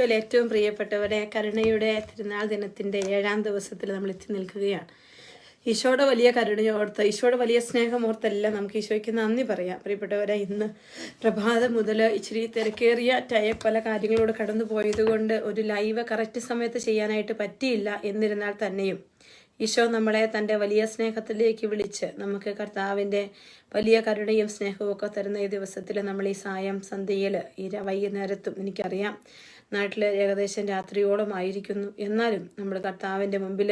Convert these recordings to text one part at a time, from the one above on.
ഈശോയിൽ ഏറ്റവും പ്രിയപ്പെട്ടവരെ, കരുണയുടെ തിരുനാൾ ദിനത്തിൻ്റെ 7-ാം ദിവസത്തിൽ നമ്മൾ എത്തി നിൽക്കുകയാണ്. ഈശോയുടെ വലിയ കരുണയോർത്ത്, ഈശോയുടെ വലിയ സ്നേഹമോർത്തെല്ലാം നമുക്ക് ഈശോയ്ക്ക് നന്ദി പറയാം. പ്രിയപ്പെട്ടവരെ, ഇന്ന് പ്രഭാതം മുതൽ ഇച്ചിരി തിരക്കേറിയ പല കാര്യങ്ങളോട് കടന്നു പോയതുകൊണ്ട് ഒരു ലൈവ് കറക്റ്റ് സമയത്ത് ചെയ്യാനായിട്ട് പറ്റിയില്ല. എന്നിരുന്നാൽ തന്നെയും ഈശോ നമ്മളെ തൻ്റെ വലിയ സ്നേഹത്തിലേക്ക് വിളിച്ച് നമുക്ക് കർത്താവിൻ്റെ വലിയ കരുണയും സ്നേഹവും ഒക്കെ തരുന്ന ഈ ദിവസത്തിൽ നമ്മൾ ഈ സായം സന്ധ്യയിൽ ഈ വൈകുന്നേരത്തും എനിക്കറിയാം നാട്ടിൽ ഏകദേശം രാത്രിയോളം ആയിരിക്കുന്നു. എന്നാലും നമ്മൾ കർത്താവിൻ്റെ മുമ്പിൽ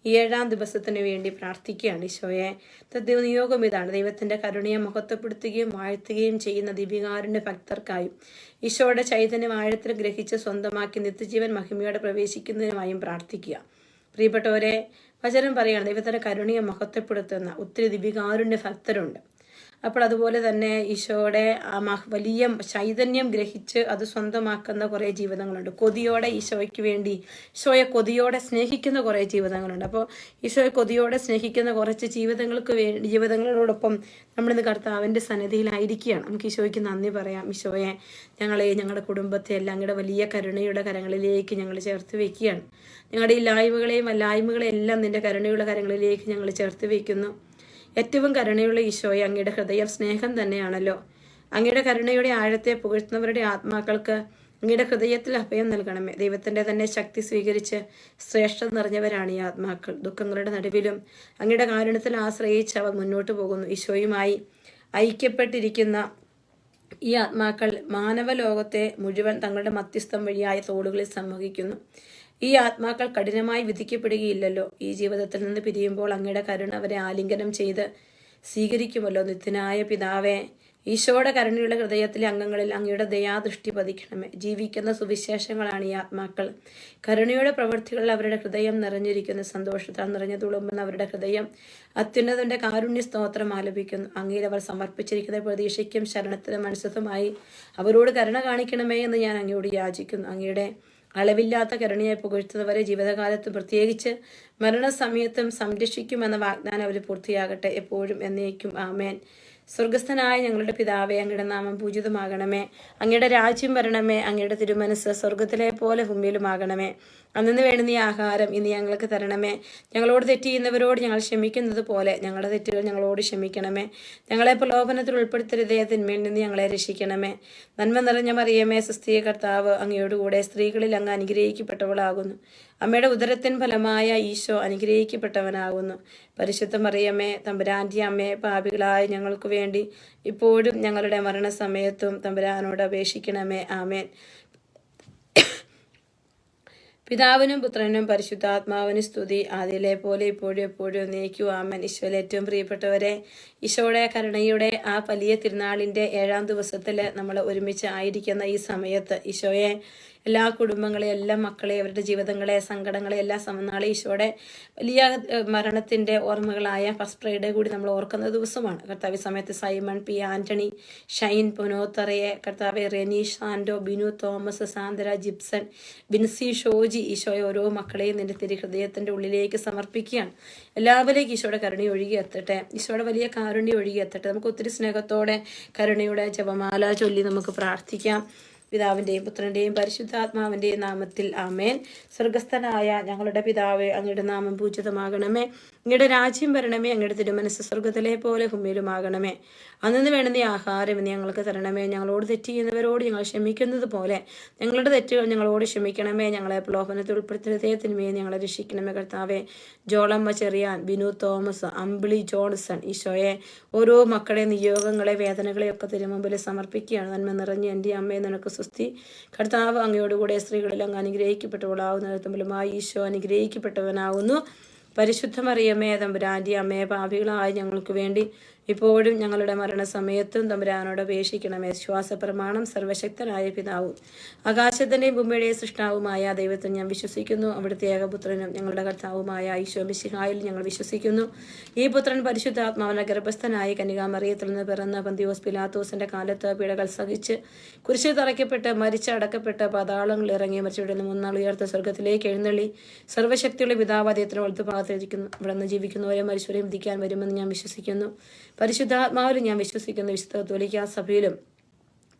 ഈ 7-ാം ദിവസത്തിന് വേണ്ടി പ്രാർത്ഥിക്കുകയാണ്. ഈശോയെ, നിയോഗം ഇതാണ്: ദൈവത്തിൻ്റെ കരുണയെ മഹത്വപ്പെടുത്തുകയും വാഴ്ത്തുകയും ചെയ്യുന്ന ദീപികാരുണ്യ ഭക്തർക്കായും ഈശോയുടെ ചൈതന്യം ആഴത്തിൽ ഗ്രഹിച്ച് സ്വന്തമാക്കി നിത്യജീവൻ മഹിമയോടെ പ്രവേശിക്കുന്നതിനുമായും പ്രാർത്ഥിക്കുക. പ്രിയപ്പെട്ടവരെ, വചനം പറയുകയാണ്, ദൈവത്തിൻ്റെ കരുണയെ മഹത്വപ്പെടുത്തുന്ന ഒത്തിരി ദീപികാരുണ്യ ഭക്തരുണ്ട്. അപ്പോൾ അതുപോലെ തന്നെ ഈശോയുടെ വലിയ ചൈതന്യം ഗ്രഹിച്ച് അത് സ്വന്തമാക്കുന്ന കുറേ ജീവിതങ്ങളുണ്ട്. കൊതിയോടെ ഈശോയ്ക്ക് വേണ്ടി, ഈശോയെ കൊതിയോടെ സ്നേഹിക്കുന്ന കുറേ ജീവിതങ്ങളുണ്ട്. അപ്പോൾ ഈശോയെ കൊതിയോടെ സ്നേഹിക്കുന്ന കുറച്ച് ജീവിതങ്ങളോടൊപ്പം നമ്മളിന്ന് കർത്താവിൻ്റെ സന്നിധിയിലായിരിക്കുകയാണ്. നമുക്ക് ഈശോയ്ക്ക് നന്ദി പറയാം. ഈശോയെ, ഞങ്ങളുടെ കുടുംബത്തെ എല്ലാം അങ്ങയുടെ വലിയ കരുണയുടെ കരങ്ങളിലേക്ക് ഞങ്ങൾ ചേർത്ത് വയ്ക്കുകയാണ്. ഞങ്ങളുടെ ഇല്ലായ്മകളെയും അല്ലായ്മകളെയും എല്ലാം നിന്റെ കരുണയുള്ള കരങ്ങളിലേക്ക് ഞങ്ങൾ ചേർത്ത് വയ്ക്കുന്നു. ഏറ്റവും കരുണയുള്ള ഈശോയെ, അങ്ങയുടെ ഹൃദയം സ്നേഹം തന്നെയാണല്ലോ. അങ്ങയുടെ കരുണയുടെ ആഴത്തെ പുകഴ്ത്തുന്നവരുടെ ആത്മാക്കൾക്ക് അങ്ങയുടെ ഹൃദയത്തിൽ അഭയം നൽകണമേ. ദൈവത്തിൻ്റെ തന്നെ ശക്തി സ്വീകരിച്ച് ശ്രേഷ്ഠത നിറഞ്ഞവരാണ് ഈ ആത്മാക്കൾ. ദുഃഖങ്ങളുടെ നടുവിലും അങ്ങയുടെ കാരുണ്യത്തിൽ ആശ്രയിച്ച് അവർ മുന്നോട്ട് പോകുന്നു. ഈശോയുമായി ഐക്യപ്പെട്ടിരിക്കുന്ന ഈ ആത്മാക്കൾ മാനവലോകത്തെ മുഴുവൻ തങ്ങളുടെ മധ്യസ്ഥം വഴിയായ തോടുകളിൽ സംവഹിക്കുന്നു. ഈ ആത്മാക്കൾ കഠിനമായി വിധിക്കപ്പെടുകയില്ലല്ലോ. ഈ ജീവിതത്തിൽ നിന്ന് പിരിയുമ്പോൾ അങ്ങയുടെ കരുണ അവരെ ആലിംഗനം ചെയ്ത് സ്വീകരിക്കുമല്ലോ. നിത്യനായ പിതാവേ, ഈശോയുടെ കരുണയുള്ള ഹൃദയത്തിലെ അംഗങ്ങളിൽ അങ്ങയുടെ ദയാദൃഷ്ടി പതിക്കണമേ. ജീവിക്കുന്ന സുവിശേഷങ്ങളാണ് ഈ ആത്മാക്കൾ. കരുണയുടെ പ്രവൃത്തികളിൽ അവരുടെ ഹൃദയം നിറഞ്ഞിരിക്കുന്നു. സന്തോഷത്താൽ നിറഞ്ഞു തുളുമ്പുന്ന അവരുടെ ഹൃദയം അത്യുന്നതന്റെ കാരുണ്യ സ്തോത്രം ആലപിക്കുന്നു. അങ്ങയിൽ അവർ സമർപ്പിച്ചിരിക്കുന്ന പ്രതീക്ഷയ്ക്കും ശരണത്തിനും അനുസൃതമായി അവരോട് കരുണ കാണിക്കണമേ എന്ന് ഞാൻ അങ്ങയോട് യാചിക്കുന്നു. അങ്ങയുടെ അളവില്ലാത്ത കരുണയെ പുകഴ്ത്തുന്നവരെ ജീവിതകാലത്ത് പ്രത്യേകിച്ച് മരണസമയത്തും സംരക്ഷിക്കുമെന്ന വാഗ്ദാനം അവർ പൂർത്തിയാകട്ടെ, എപ്പോഴും എന്നേക്കും. ആമേൻ. സ്വർഗസ്ഥനായ ഞങ്ങളുടെ പിതാവേ, അങ്ങയുടെ നാമം പൂജിതമാകണമേ. അങ്ങയുടെ രാജ്യം വരണമേ. അങ്ങയുടെ തിരുമനസ് സ്വർഗത്തിലെ പോലെ ഭൂമിയിലുമാകണമേ. അന്നു വേണ്ടുന്ന ഈ ആഹാരം ഇന്ന് ഞങ്ങൾക്ക് തരണമേ. ഞങ്ങളോട് തെറ്റ് ചെയ്യുന്നവരോട് ഞങ്ങൾ ക്ഷമിക്കുന്നത് പോലെ ഞങ്ങളുടെ തെറ്റുകൾ ഞങ്ങളോട് ക്ഷമിക്കണമേ. ഞങ്ങളെ പ്രലോഭനത്തിൽ ഉൾപ്പെടുത്തരുതേ, തിന്മയിൽ നിന്ന് ഞങ്ങളെ രക്ഷിക്കണമേ. നന്മ നിറഞ്ഞ മറിയമേ, സുസ്ഥിയ കർത്താവ് അങ്ങയോടുകൂടെ സ്ത്രീകളിൽ അങ്ങ് അനുഗ്രഹിക്കപ്പെട്ടവളാകുന്നു. അമ്മയുടെ ഉദരത്തിൻ ഫലമായ ഈശോ അനുഗ്രഹിക്കപ്പെട്ടവനാകുന്നു. പരിശുദ്ധ മറിയമേ, തമ്പുരാൻ്റെ അമ്മേ, പാപികളായ ഞങ്ങൾക്ക് വേണ്ടി ഇപ്പോഴും ഞങ്ങളുടെ മരണസമയത്തും തമ്പുരാനോട് അപേക്ഷിക്കണമേ. ആമേൻ. പിതാവിനും പുത്രനും പരിശുദ്ധാത്മാവിനും സ്തുതി, ആദിയിലെ പോലെ ഇപ്പോഴും എപ്പോഴും നീക്കൂ. ആമേൻ. ഈശോയിൽ ഏറ്റവും പ്രിയപ്പെട്ടവരെ, ഈശോയുടെ കരുണയുടെ ആ വലിയ തിരുനാളിൻ്റെ 7-ാം ദിവസത്തിൽ നമ്മൾ ഒരുമിച്ച് ആയിരിക്കുന്ന ഈ സമയത്ത് ഈശോയെ എല്ലാ കുടുംബങ്ങളെ, എല്ലാ മക്കളെ, അവരുടെ ജീവിതങ്ങളെ, സങ്കടങ്ങളെ എല്ലാം സമനാളെ ഈശോയുടെ വലിയ മരണത്തിൻ്റെ ഓർമ്മകളായ ഫസ്റ്റ് ഫ്രൈഡേ കൂടി നമ്മൾ ഓർക്കുന്ന ദിവസമാണ്. കർത്താവ് സമയത്ത് സൈമൺ പി ആന്റണി, ഷൈൻ പൊനോത്തറയെ, കർത്താവ് റെനീഷ് ആൻഡോ, ബിനു തോമസ്, സാന്ദ്ര ജിപ്സൺ, ബിൻസി ഷോജി, ഈശോയെ ഓരോ മക്കളെയും നിന്റെ തിരുഹൃദയത്തിൻ്റെ ഉള്ളിലേക്ക് സമർപ്പിക്കുകയാണ്. എല്ലാവരേക്കും ഈശോയുടെ കരുണ ഒഴുകി എത്തട്ടെ. ഈശോയുടെ വലിയ കാരുണ്യം ഒഴുകി എത്തട്ടെ. നമുക്ക് ഒത്തിരി സ്നേഹത്തോടെ കരുണയുടെ ജപമാല ചൊല്ലി നമുക്ക് പ്രാർത്ഥിക്കാം. പിതാവിൻ്റെയും പുത്രൻ്റെയും പരിശുദ്ധാത്മാവിൻ്റെയും നാമത്തിൽ. ആമേൻ. സ്വർഗസ്ഥനായ ഞങ്ങളുടെ പിതാവേ, അങ്ങയുടെ നാമം പൂജിതമാകണമേ. അങ്ങയുടെ രാജ്യം വരണമേ. അങ്ങയുടെ തിരുമനസ് സ്വർഗത്തിലെ പോലെ ഭൂമിയിലുമാകണമേ. അന്നു വേണ്ടുന്ന ആഹാരം ഇന്ന് ഞങ്ങൾക്ക് തരണമേ. ഞങ്ങളോട് തെറ്റ് ചെയ്യുന്നവരോട് ഞങ്ങൾ ക്ഷമിക്കുന്നത് പോലെ ഞങ്ങളുടെ തെറ്റുകൾ ഞങ്ങളോട് ക്ഷമിക്കണമേ. ഞങ്ങളെ പ്രലോഭനത്തിൽ ഉൾപ്പെടുത്തരുതേ, തിന്മയെ ഞങ്ങളെ രക്ഷിക്കണമേ. കർത്താവെ, ജോളമ്മ ചെറിയാൻ, ബിനു തോമസ്, അമ്പിളി ജോൺസൺ, ഈശോയെ ഓരോ മക്കളെ, നിയോഗങ്ങളെ, വേദനകളെയൊക്കെ തിരുമുമ്പിൽ സമർപ്പിക്കുകയാണ്. നന്മ നിറഞ്ഞ എൻ്റെ അമ്മയെ നിനക്ക് സുസ്തി. കർത്താവ് അങ്ങയോടുകൂടെ സ്ത്രീകളിൽ അങ്ങ് അനുഗ്രഹിക്കപ്പെട്ടവളാവുന്ന തമ്മിലുമായി ഈശോ അനുഗ്രഹിക്കപ്പെട്ടവനാകുന്നു. പരിശുദ്ധ മറിയമേ, തമ്പുരാൻ്റെ അമ്മയെ, പാപികളായ ഞങ്ങൾക്ക് വേണ്ടി ഇപ്പോഴും ഞങ്ങളുടെ മരണസമയത്തും തമ്പുരാനോട് അപേക്ഷിക്കണമേ. ശ്വാസപ്രമാണം. സർവശക്തനായ പിതാവും ആകാശത്തിൻ്റെയും ഭൂമിയുടെയും സൃഷ്ടാവുമായ ദൈവത്തിൽ ഞാൻ വിശ്വസിക്കുന്നു. അവിടുത്തെ ഏകപുത്രനും ഞങ്ങളുടെ കർത്താവുമായ ഈശോ മിശിഹായിൽ ഞങ്ങൾ വിശ്വസിക്കുന്നു. ഈ പുത്രൻ പരിശുദ്ധാത്മാവിന്റെ ഗർഭസ്ഥനായി കന്യകാമറിയത്തിൽ നിന്ന് പിറന്ന പന്തിയോസ് പിലാത്തോസിന്റെ കാലത്ത് പീഡകൾ സഹിച്ച് കുരിശിൽ തറയ്ക്കപ്പെട്ട് മരിച്ചടക്കപ്പെട്ട് പാതാളങ്ങളിൽ ഇറങ്ങി മരിച്ചവരിൽ നിന്ന് 3 നാൾ ഉയർത്ത സ്വർഗത്തിലേക്ക് എഴുന്നള്ളി സർവ്വശക്തിയുള്ള പിതാവാദയത്തിന് വലത്തുഭാഗത്തിരിക്കുന്നു. ഇവിടെ നിന്ന് ജീവിക്കുന്നവരെ മരിച്ചവരെയും വിധിക്കാൻ വരുമെന്ന് ഞാൻ വിശ്വസിക്കുന്നു. പരിശുദ്ധാത്മാവിലും ഞാൻ വിശ്വസിക്കുന്നു. വിശുദ്ധ കത്തോലിക്കാ സഭയിലും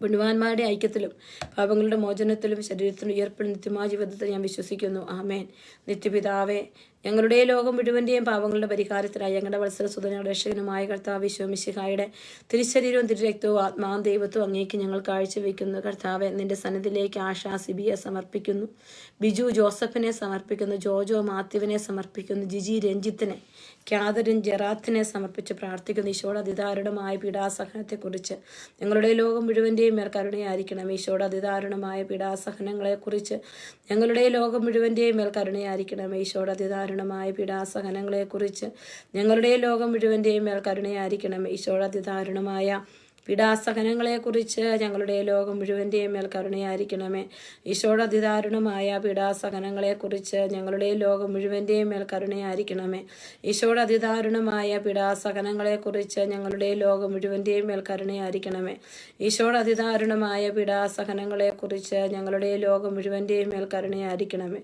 പുണ്യവാന്മാരുടെ ഐക്യത്തിലും പാപങ്ങളുടെ മോചനത്തിലും ശരീരത്തിനും ഉയർപ്പിലും നിത്യമായ ജീവിതത്തിൽ ഞാൻ വിശ്വസിക്കുന്നു. ആമേൻ. നിത്യപിതാവേ, ഞങ്ങളുടെ ലോകം മുഴുവൻ്റെയും പാപങ്ങളുടെ പരിഹാരത്തിനായി ഞങ്ങളുടെ വത്സരസുതനും രക്ഷകനുമായ കർത്താവ് ഈശോ മിശിഹായുടെ തിരുശരീരവും തിരുരക്തവും ആത്മാവും ദൈവത്വവും അങ്ങേക്ക് ഞങ്ങൾ കാഴ്ചവെക്കുന്നു. കർത്താവെ, നിന്റെ സന്നിധിയിലേക്ക് ആശാ സിബിയെ സമർപ്പിക്കുന്നു, ബിജു ജോസഫിനെ സമർപ്പിക്കുന്നു, ജോജോ മാത്യുവിനെ സമർപ്പിക്കുന്നു, ജിജി രഞ്ജിത്തിനെ, ക്യാതറിൻ ജെറാത്തിനെ സമർപ്പിച്ച് പ്രാർത്ഥിക്കുന്നു. ഈശോയുടെ അതിദാരുണമായ പീഡാസഹനത്തെക്കുറിച്ച് ഞങ്ങളുടെ ലോകം മുഴുവൻ്റെയും മേൽ കരുണയായിരിക്കണം. ഈശോയുടെ അതിദാരുണമായ പീഡാസഹനങ്ങളെക്കുറിച്ച് ഞങ്ങളുടെ ലോകം മുഴുവൻ്റെയും മേൽ കരുണയായിരിക്കണം. ഈശോയുടെ അതിദാരുണമായ പീഡാസഹനങ്ങളെക്കുറിച്ച് ഞങ്ങളുടെ ലോകം മുഴുവൻ്റെയും മേൽ കരുണയായിരിക്കണം. ഈശോയുടെ അതിദാരുണമായ പീഡാസഹനങ്ങളെക്കുറിച്ച് ഞങ്ങളുടെ ലോകം മുഴുവൻ്റെയും മേൽ കരുണയായിരിക്കണമേ. ഈശോയുടെ അതിദാരുണമായ പീഡാസഹനങ്ങളെക്കുറിച്ച് ഞങ്ങളുടെ ലോകം മുഴുവൻ്റെയും മേൽ കരുണയായിരിക്കണമേ. ഈശോയുടെ അതിദാരുണമായ പീഡാസഹനങ്ങളെക്കുറിച്ച് ഞങ്ങളുടെ ലോകം മുഴുവൻ്റെയും മേൽ കരുണയായിരിക്കണമേ. ഈശോയുടെ അതിദാരുണമായ പീഡാസഹനങ്ങളെക്കുറിച്ച് ഞങ്ങളുടെ ലോകം മുഴുവൻ്റെയും മേൽ കരുണയായിരിക്കണമേ.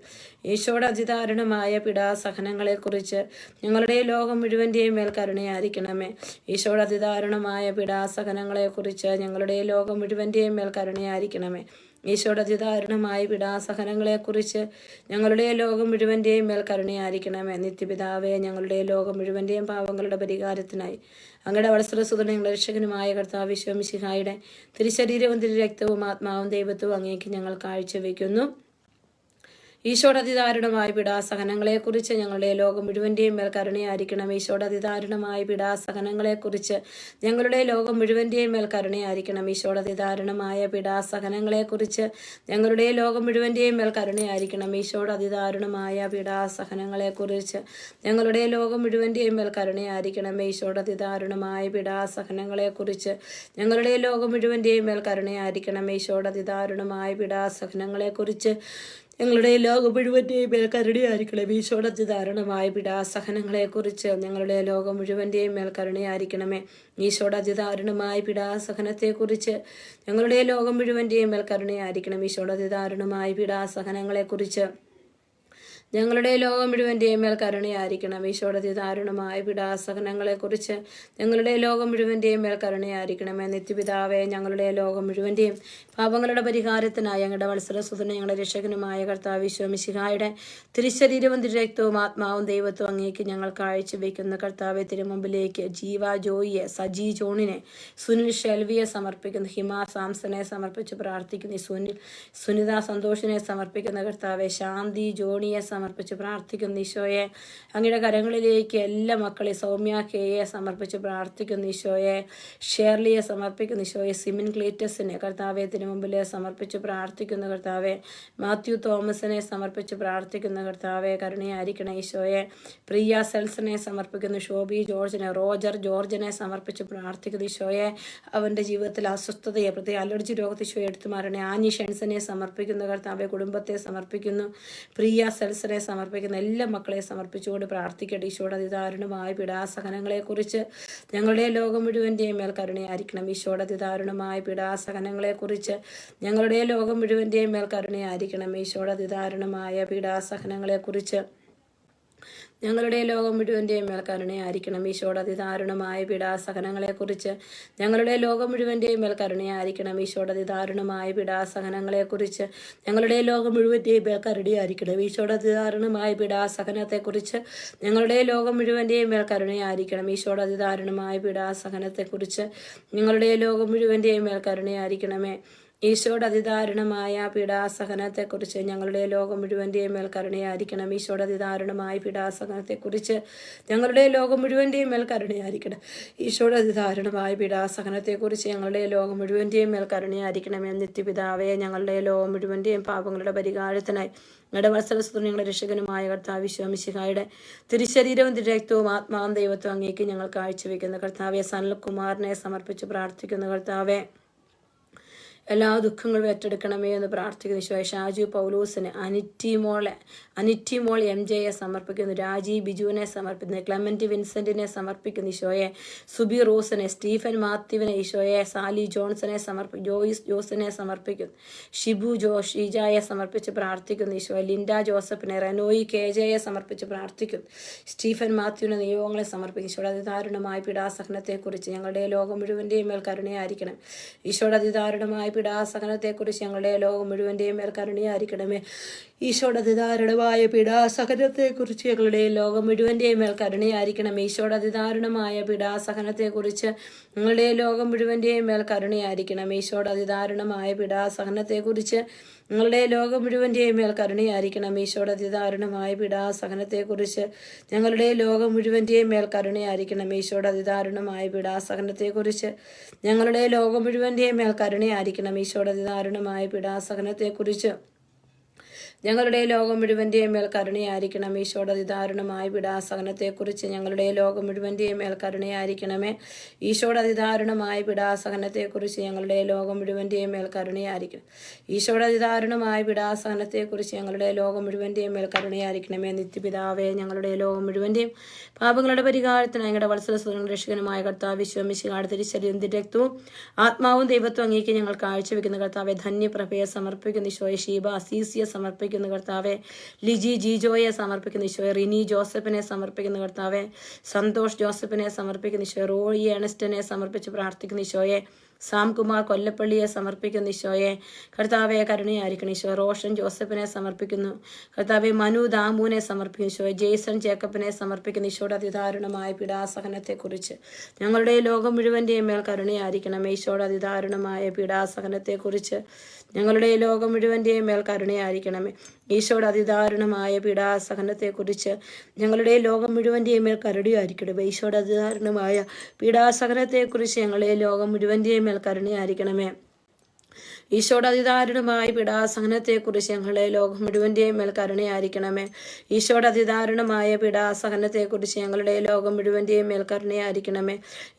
ഈശോയുടെ അതിദാരുണമായ പീഡാസഹനങ്ങളെക്കുറിച്ച് ഞങ്ങളുടെ ലോകം മുഴുവൻ്റെയും മേൽ കരുണയായിരിക്കണമേ. ഈശോയുടെ അതിദാരുണമായ പീഡാസഹനങ്ങളെക്കുറിച്ച് ഞങ്ങളുടെ ലോകം മുഴുവൻ്റെയും മേൽ കരുണയായിരിക്കണമേ. ഈശോയുടെ അതിദാരുണമായ പീഡാസഹനങ്ങളെക്കുറിച്ച് ഞങ്ങളുടെ ലോകം മുഴുവൻ്റെയും മേൽ കരുണയായിരിക്കണമേ. നിത്യപിതാവേ, ഞങ്ങളുടെ ലോകം മുഴുവൻ്റെയും പാപങ്ങളുടെ പരിഹാരത്തിനായി അങ്ങയുടെ വത്സരസുതനും ഞങ്ങളുടെ രക്ഷകനുമായ കർത്താവ് ഈശോ മിശിഹായുടെ തിരുശരീരവും തിരുരക്തവും ആത്മാവും ദൈവത്വവും അങ്ങേക്ക് ഞങ്ങൾ കാഴ്ചവെക്കുന്നു. ഈശോയുടെ അതിദാരുണമായ പീഡാസഹനങ്ങളെക്കുറിച്ച് ഞങ്ങളുടെ ലോകം മുഴുവൻ്റെയും മേൽ കരുണയായിരിക്കണം. ഈശോയുടെ അതിദാരുണമായ പീഡാസഹനങ്ങളെക്കുറിച്ച് ഞങ്ങളുടെ ലോകം മുഴുവൻ്റെയും മേൽ കരുണയായിരിക്കണം. ഈശോയുടെ അതിദാരുണമായ പീഡാസഹനങ്ങളെക്കുറിച്ച് ഞങ്ങളുടെ ലോകം മുഴുവൻ്റെയും മേൽ കരുണയായിരിക്കണം. ഈശോയുടെ അതിദാരുണമായ പീഡാസഹനങ്ങളെക്കുറിച്ച് ഞങ്ങളുടെ ലോകം മുഴുവൻ്റെയും മേൽ കരുണയായിരിക്കണം. ഈശോയുടെ അതിദാരുണമായ പീഡാസഹനങ്ങളെക്കുറിച്ച് ഞങ്ങളുടെ ലോകം മുഴുവൻ്റെയും മേൽ കരുണയായിരിക്കണം. ഈശോയുടെ അതിദാരുണമായ പീഡാസഹനങ്ങളെക്കുറിച്ച് ഞങ്ങളുടെ ലോകം മുഴുവൻ്റെയും മേൽ കരുണയായിരിക്കണം. ഈശോയുടെ അതിദാരുണമായ പീഡാസഹനങ്ങളെക്കുറിച്ച് ഞങ്ങളുടെ ലോകം മുഴുവൻ്റെയും മേൽ കരുണയായിരിക്കണമേ. ഈശോയുടെ അതിദാരുണമായ പീഡാസഹനത്തെക്കുറിച്ച് ഞങ്ങളുടെ ലോകം മുഴുവൻ്റെയും മേൽ കരുണയായിരിക്കണം. ഈശോയുടെ അതിദാരുണമായ പീഡാസഹനങ്ങളെക്കുറിച്ച് ഞങ്ങളുടെ ലോകം മുഴുവൻ്റെയും മേൽ കരുണയായിരിക്കണം. ഈശോയുടെ അതിദാരുണമായ പീഡാസഹനങ്ങളെക്കുറിച്ച് ഞങ്ങളുടെ ലോകം മുഴുവൻ്റെയും മേൽ കരുണയായിരിക്കണമേ. നിത്യപിതാവേ, ഞങ്ങളുടെ ലോകം മുഴുവൻ്റെയും പാപങ്ങളുടെ പരിഹാരത്തിനായി ഞങ്ങളുടെ വത്സരസുതനും ഞങ്ങളുടെ രക്ഷകനുമായ കർത്താവ് ഈശോ മിശിഹായുടെ തിരുശരീരവും തിരുരക്തവും ആത്മാവും ദൈവത്വവും അങ്ങേക്ക് ഞങ്ങൾ കാഴ്ചവെക്കുന്ന കർത്താവെ, തിരുമുമ്പിലേക്ക് ജീവ ജോയിയെ, സജി ജോണിനെ, സുനിൽ ഷെൽവിയെ സമർപ്പിക്കുന്നു, ഹിമ സാംസനെ സമർപ്പിച്ച് പ്രാർത്ഥിക്കുന്നു, സുനിത സന്തോഷിനെ സമർപ്പിക്കുന്ന കർത്താവെ, ശാന്തി ജോണിയെ സമർപ്പിച്ച് പ്രാർത്ഥിക്കുന്നു. ഈശോയെ, അങ്ങയുടെ കരങ്ങളിലേക്ക് എല്ലാ മക്കളെ, സൗമ്യ കെയെ സമർപ്പിച്ച് പ്രാർത്ഥിക്കുന്നു. ഈശോയെ, ഷേർലിയെ സമർപ്പിക്കുന്നു. ഈശോയെ, സിമിൻ ക്ലീറ്റസിനെ കർത്താവെ മുമ്പിൽ സമർപ്പിച്ച് പ്രാർത്ഥിക്കുന്ന കർത്താവെ, മാത്യു തോമസിനെ സമർപ്പിച്ച് പ്രാർത്ഥിക്കുന്ന കർത്താവെ, കരുണയായിരിക്കണം. ഈശോയെ, പ്രിയ സെൽസിനെ സമർപ്പിക്കുന്നു. ഷോബി ജോർജിനെ, റോജർ ജോർജിനെ സമർപ്പിച്ച് പ്രാർത്ഥിക്കുന്നു. ഈശോയെ, അവൻ്റെ ജീവിതത്തിൽ അസ്വസ്ഥതയെ, പ്രത്യേക അലർജി രോഗത്തെ ഈശോയെ എടുത്തു മാറണേ. ആനി ഷെൻസിനെ സമർപ്പിക്കുന്ന കർത്താവെ, കുടുംബത്തെ സമർപ്പിക്കുന്നു. പ്രിയ സെൽസിനെ സമർപ്പിക്കുന്ന എല്ലാ മക്കളെ സമർപ്പിച്ചുകൊണ്ട് പ്രാർത്ഥിക്കട്ടെ. ഈശോയുടെ അതിദാരുണമായ പീഡാസഹനങ്ങളെക്കുറിച്ച് ഞങ്ങളുടെ ലോകം മുഴുവൻ്റെയും മേൽ കരുണയായിരിക്കണം. ഈശോയുടെ അതിദാരുണമായ പീഡാസഹനങ്ങളെക്കുറിച്ച് ഞങ്ങളുടെ ലോകം മുഴുവൻ്റെയും മേൽ കരുണയായിരിക്കണം. ഈശോയുടെ അതിദാരുണമായ പീഡാസഹനങ്ങളെക്കുറിച്ച് ഞങ്ങളുടെ ലോകം മുഴുവൻ്റെയും മേൽ കരുണയായിരിക്കണം. ഈശോയുടെ അതിദാരുണമായ പീഡാസഹനങ്ങളെക്കുറിച്ച് ഞങ്ങളുടെ ലോകം മുഴുവൻ്റെയും മേൽ കരുണയായിരിക്കണം. ഈശോയുടെ അതിദാരുണമായ പീഡാസഹനങ്ങളെക്കുറിച്ച് ഞങ്ങളുടെ ലോകം മുഴുവൻ്റെയും മേൽ കരുണയായിരിക്കണം. ഈശോയുടെ അതിദാരുണമായ പീഡാസഹനത്തെക്കുറിച്ച് ഞങ്ങളുടെ ലോകം മുഴുവൻ്റെയും മേൽ കരുണയായിരിക്കണം. ഈശോയുടെ അതിദാരുണമായ പീഡാസഹനത്തെക്കുറിച്ച് ഞങ്ങളുടെ ലോകം മുഴുവൻ്റെയും മേൽ കരുണയായിരിക്കണമേ. ഈശോയുടെ അതിദാരുണമായ പീഡാസഹനത്തെക്കുറിച്ച് ഞങ്ങളുടെ ലോകം മുഴുവൻ്റെയും മേൽ കരുണയായിരിക്കണം. ഈശോയുടെ അതിദാരുണമായ പീഡാസഹനത്തെക്കുറിച്ച് ഞങ്ങളുടെ ലോകം മുഴുവൻ്റെയും മേൽ കരുണയായിരിക്കണം. ഈശോയുടെ അതിദാരുണമായ പീഡാസഹനത്തെക്കുറിച്ച് ഞങ്ങളുടെ ലോകം മുഴുവൻ്റെയും മേൽ കരുണയായിരിക്കണമേ. നിത്യപിതാവേ, ഞങ്ങളുടെ ലോകം മുഴുവൻ്റെയും പാപങ്ങളുടെ പരിഹാരത്തിനായി ഞങ്ങളുടെ വത്സരസുതനും ഞങ്ങളുടെ രക്ഷകനുമായ കർത്താവ് ഈശോ മിശിഹായുടെ തിരുശരീരവും തിരുരക്തവും ആത്മാവും ദൈവത്വവും അങ്ങേക്ക് ഞങ്ങൾ കാഴ്ചവെക്കുന്ന കർത്താവെ, സനൽകുമാറിനെ സമർപ്പിച്ച് പ്രാർത്ഥിക്കുന്ന കർത്താവെ, എല്ലാ ദുഃഖങ്ങളും ഏറ്റെടുക്കണമേ എന്ന് പ്രാർത്ഥിക്കുന്നു ഈശോയെ. ഷാജു പൗലൂസിന്, അനിറ്റിമോൾ MJയെ സമർപ്പിക്കുന്നു. രാജി ബിജുവിനെ സമർപ്പിക്കുന്നു. ക്ലെമന്റ് വിൻസെന്റിനെ സമർപ്പിക്കുന്നു ഈശോയെ. സുബി റോസിനെ, സ്റ്റീഫൻ മാത്യുവിനെ ഈശോയെ. സാലി ജോൺസനെ ജോയിസ് ജോസിനെ സമർപ്പിക്കുന്നു. ഷിബു ഷീജായെ സമർപ്പിച്ച് പ്രാർത്ഥിക്കുന്നു ഈശോയെ. ലിൻഡ ജോസഫിനെ, റെനോയി KJയെ സമർപ്പിച്ച് പ്രാർത്ഥിക്കുന്നു. സ്റ്റീഫൻ മാത്യുവിനെ നിയോഗങ്ങളെ സമർപ്പിക്കുന്നു. ഈശോയുടെ അതിദാരുണമായ പീഡാസഹനത്തെക്കുറിച്ച് ഞങ്ങളുടെ ലോകം മുഴുവൻ്റെയും മേൽ കരുണയായിരിക്കണം. ഈശോയുടെ അതിദാരുണമായ പീഡാസഹനത്തെക്കുറിച്ച് ഞങ്ങളുടെ ലോകം മുഴുവൻ്റെയും മേൽ കരുണയായിരിക്കണമേ. ഈശോയുടെ അതിദാരുണമായ പീഡാസഹനത്തെക്കുറിച്ച് ഞങ്ങളുടെ ലോകം മുഴുവൻ്റെയും മേൽ കരുണയായിരിക്കണമേ. ഈശോയുടെ അതിദാരുണമായ പീഡാസഹനത്തെക്കുറിച്ച് ഞങ്ങളുടെ ലോകം മുഴുവൻ്റെയും മേൽ കരുണയായിരിക്കണമേ. ഈശോയുടെ അതിദാരുണമായ പീഡാസഹനത്തെക്കുറിച്ച് ഞങ്ങളുടെ ലോകം മുഴുവൻ്റെയും മേൽ കരുണയായിരിക്കണം. ഈശോയുടെ അതിദാരുണമായ പീഡാസഹനത്തെക്കുറിച്ച് ഞങ്ങളുടെ ലോകം മുഴുവൻ്റെയും മേൽ കരുണയായിരിക്കണം. ഈശോയുടെ അതിദാരുണമായ പീഡാസഹനത്തെക്കുറിച്ച് ഞങ്ങളുടെ ലോകം മുഴുവൻ്റെയും മേൽ കരുണയായിരിക്കണം. ഈശോയുടെ അതിദാരുണമായ പീഡാസഹനത്തെക്കുറിച്ച് ഞങ്ങളുടെ ലോകം മുഴുവൻ്റെയും മേൽ കരുണയായിരിക്കണം. ഈശോയുടെ അതിദാരുണമായ പീഡാസഹനത്തെക്കുറിച്ച് ഞങ്ങളുടെ ലോകം മുഴുവൻ്റെയും മേൽ കരുണയായിരിക്കണമേ. ഈശോയുടെ അതിദാരുണമായ പീഡാസഹനത്തെക്കുറിച്ച് ഞങ്ങളുടെ ലോകം മുഴുവൻ്റെയും മേൽ കരുണയായിരിക്കണം. ഈശോയുടെ അതിദാരുണമായ പീഡാസഹനത്തെക്കുറിച്ച് ഞങ്ങളുടെ ലോകം മുഴുവൻ്റെയും മേൽ കരുണയായിരിക്കണമേ. നിത്യപിതാവേ, ഞങ്ങളുടെ ലോകം മുഴുവൻ്റെയും പാപങ്ങളുടെ പരിഹാരത്തിന് ഞങ്ങളുടെ വത്സല രക്ഷകനുമായ കർത്താവ് വിശ്വമിശിഹായുടെ തിരിച്ചറിയും രക്തവും ആത്മാവും ദൈവത്വം അങ്ങേക്ക് ഞങ്ങൾ കാഴ്ചവെക്കുന്ന കർത്താവെ ധന്യപ്രഭയെ സമർപ്പിക്കുന്ന ഈശോയെ. ഷീബ അസീസിയെ സമർപ്പിക്കുന്ന കർത്താവെ. ലിജി ജീജോയെ സമർപ്പിക്കുന്ന ഈശോയെ. റിനി ജോസഫിനെ സമർപ്പിക്കുന്ന കർത്താവെ. സന്തോഷ് ജോസഫിനെ സമർപ്പിക്കുന്ന ഈശോയെ. റോയി ഏണസ്റ്റിനെ സമർപ്പിച്ച് പ്രാർത്ഥിക്കുന്ന ഈശോയെ. സാംകുമാർ കൊല്ലപ്പള്ളിയെ സമർപ്പിക്കുന്ന ഈശോയെ. കർത്താവെ കരുണയായിരിക്കണം ഈശോ. റോഷൻ ജോസഫിനെ സമർപ്പിക്കുന്നു കർത്താവെ. മനു ദാമുവിനെ സമർപ്പിക്കുന്ന ഈശോയെ. ജെയ്സൺ ജേക്കബിനെ സമർപ്പിക്കുന്ന ഈശോയുടെ അതിദാരുണമായ പീഡാസഹനത്തെക്കുറിച്ച് ഞങ്ങളുടെ ലോകം മുഴുവൻ്റെയും മേൽ കരുണയായിരിക്കണം. ഈശോയുടെ അതിദാരുണമായ പീഡാസഹനത്തെക്കുറിച്ച് ഞങ്ങളുടെ ലോകം മുഴുവൻ്റെയും മേൽ കരുണയായിരിക്കണമേ. ഈശോയുടെ അതിദാരുണമായ പീഡാസഹനത്തെക്കുറിച്ച് ഞങ്ങളുടെ ലോകം മുഴുവൻ്റെയും മേൽ കരുണയായിരിക്കണമേ. ഈശോയുടെ അതിദാരുണമായ പീഡാസഹനത്തെക്കുറിച്ച് ഞങ്ങളുടെ ലോകം മുഴുവൻ്റെയും മേൽ കരുണയായിരിക്കണമേ. ഈശോയുടെ അതിദാരുണമായ പീഡാസഹനത്തെക്കുറിച്ച് ഞങ്ങളുടെ ലോകം മുഴുവൻ്റെയും മേൽ കരുണയായിരിക്കണമേ. ഈശോയുടെ അതിദാരുണമായ പീഡാസഹനത്തെക്കുറിച്ച് ഞങ്ങളുടെ ലോകം മുഴുവൻ്റെയും മേൽ കരുണയായിരിക്കണമേ.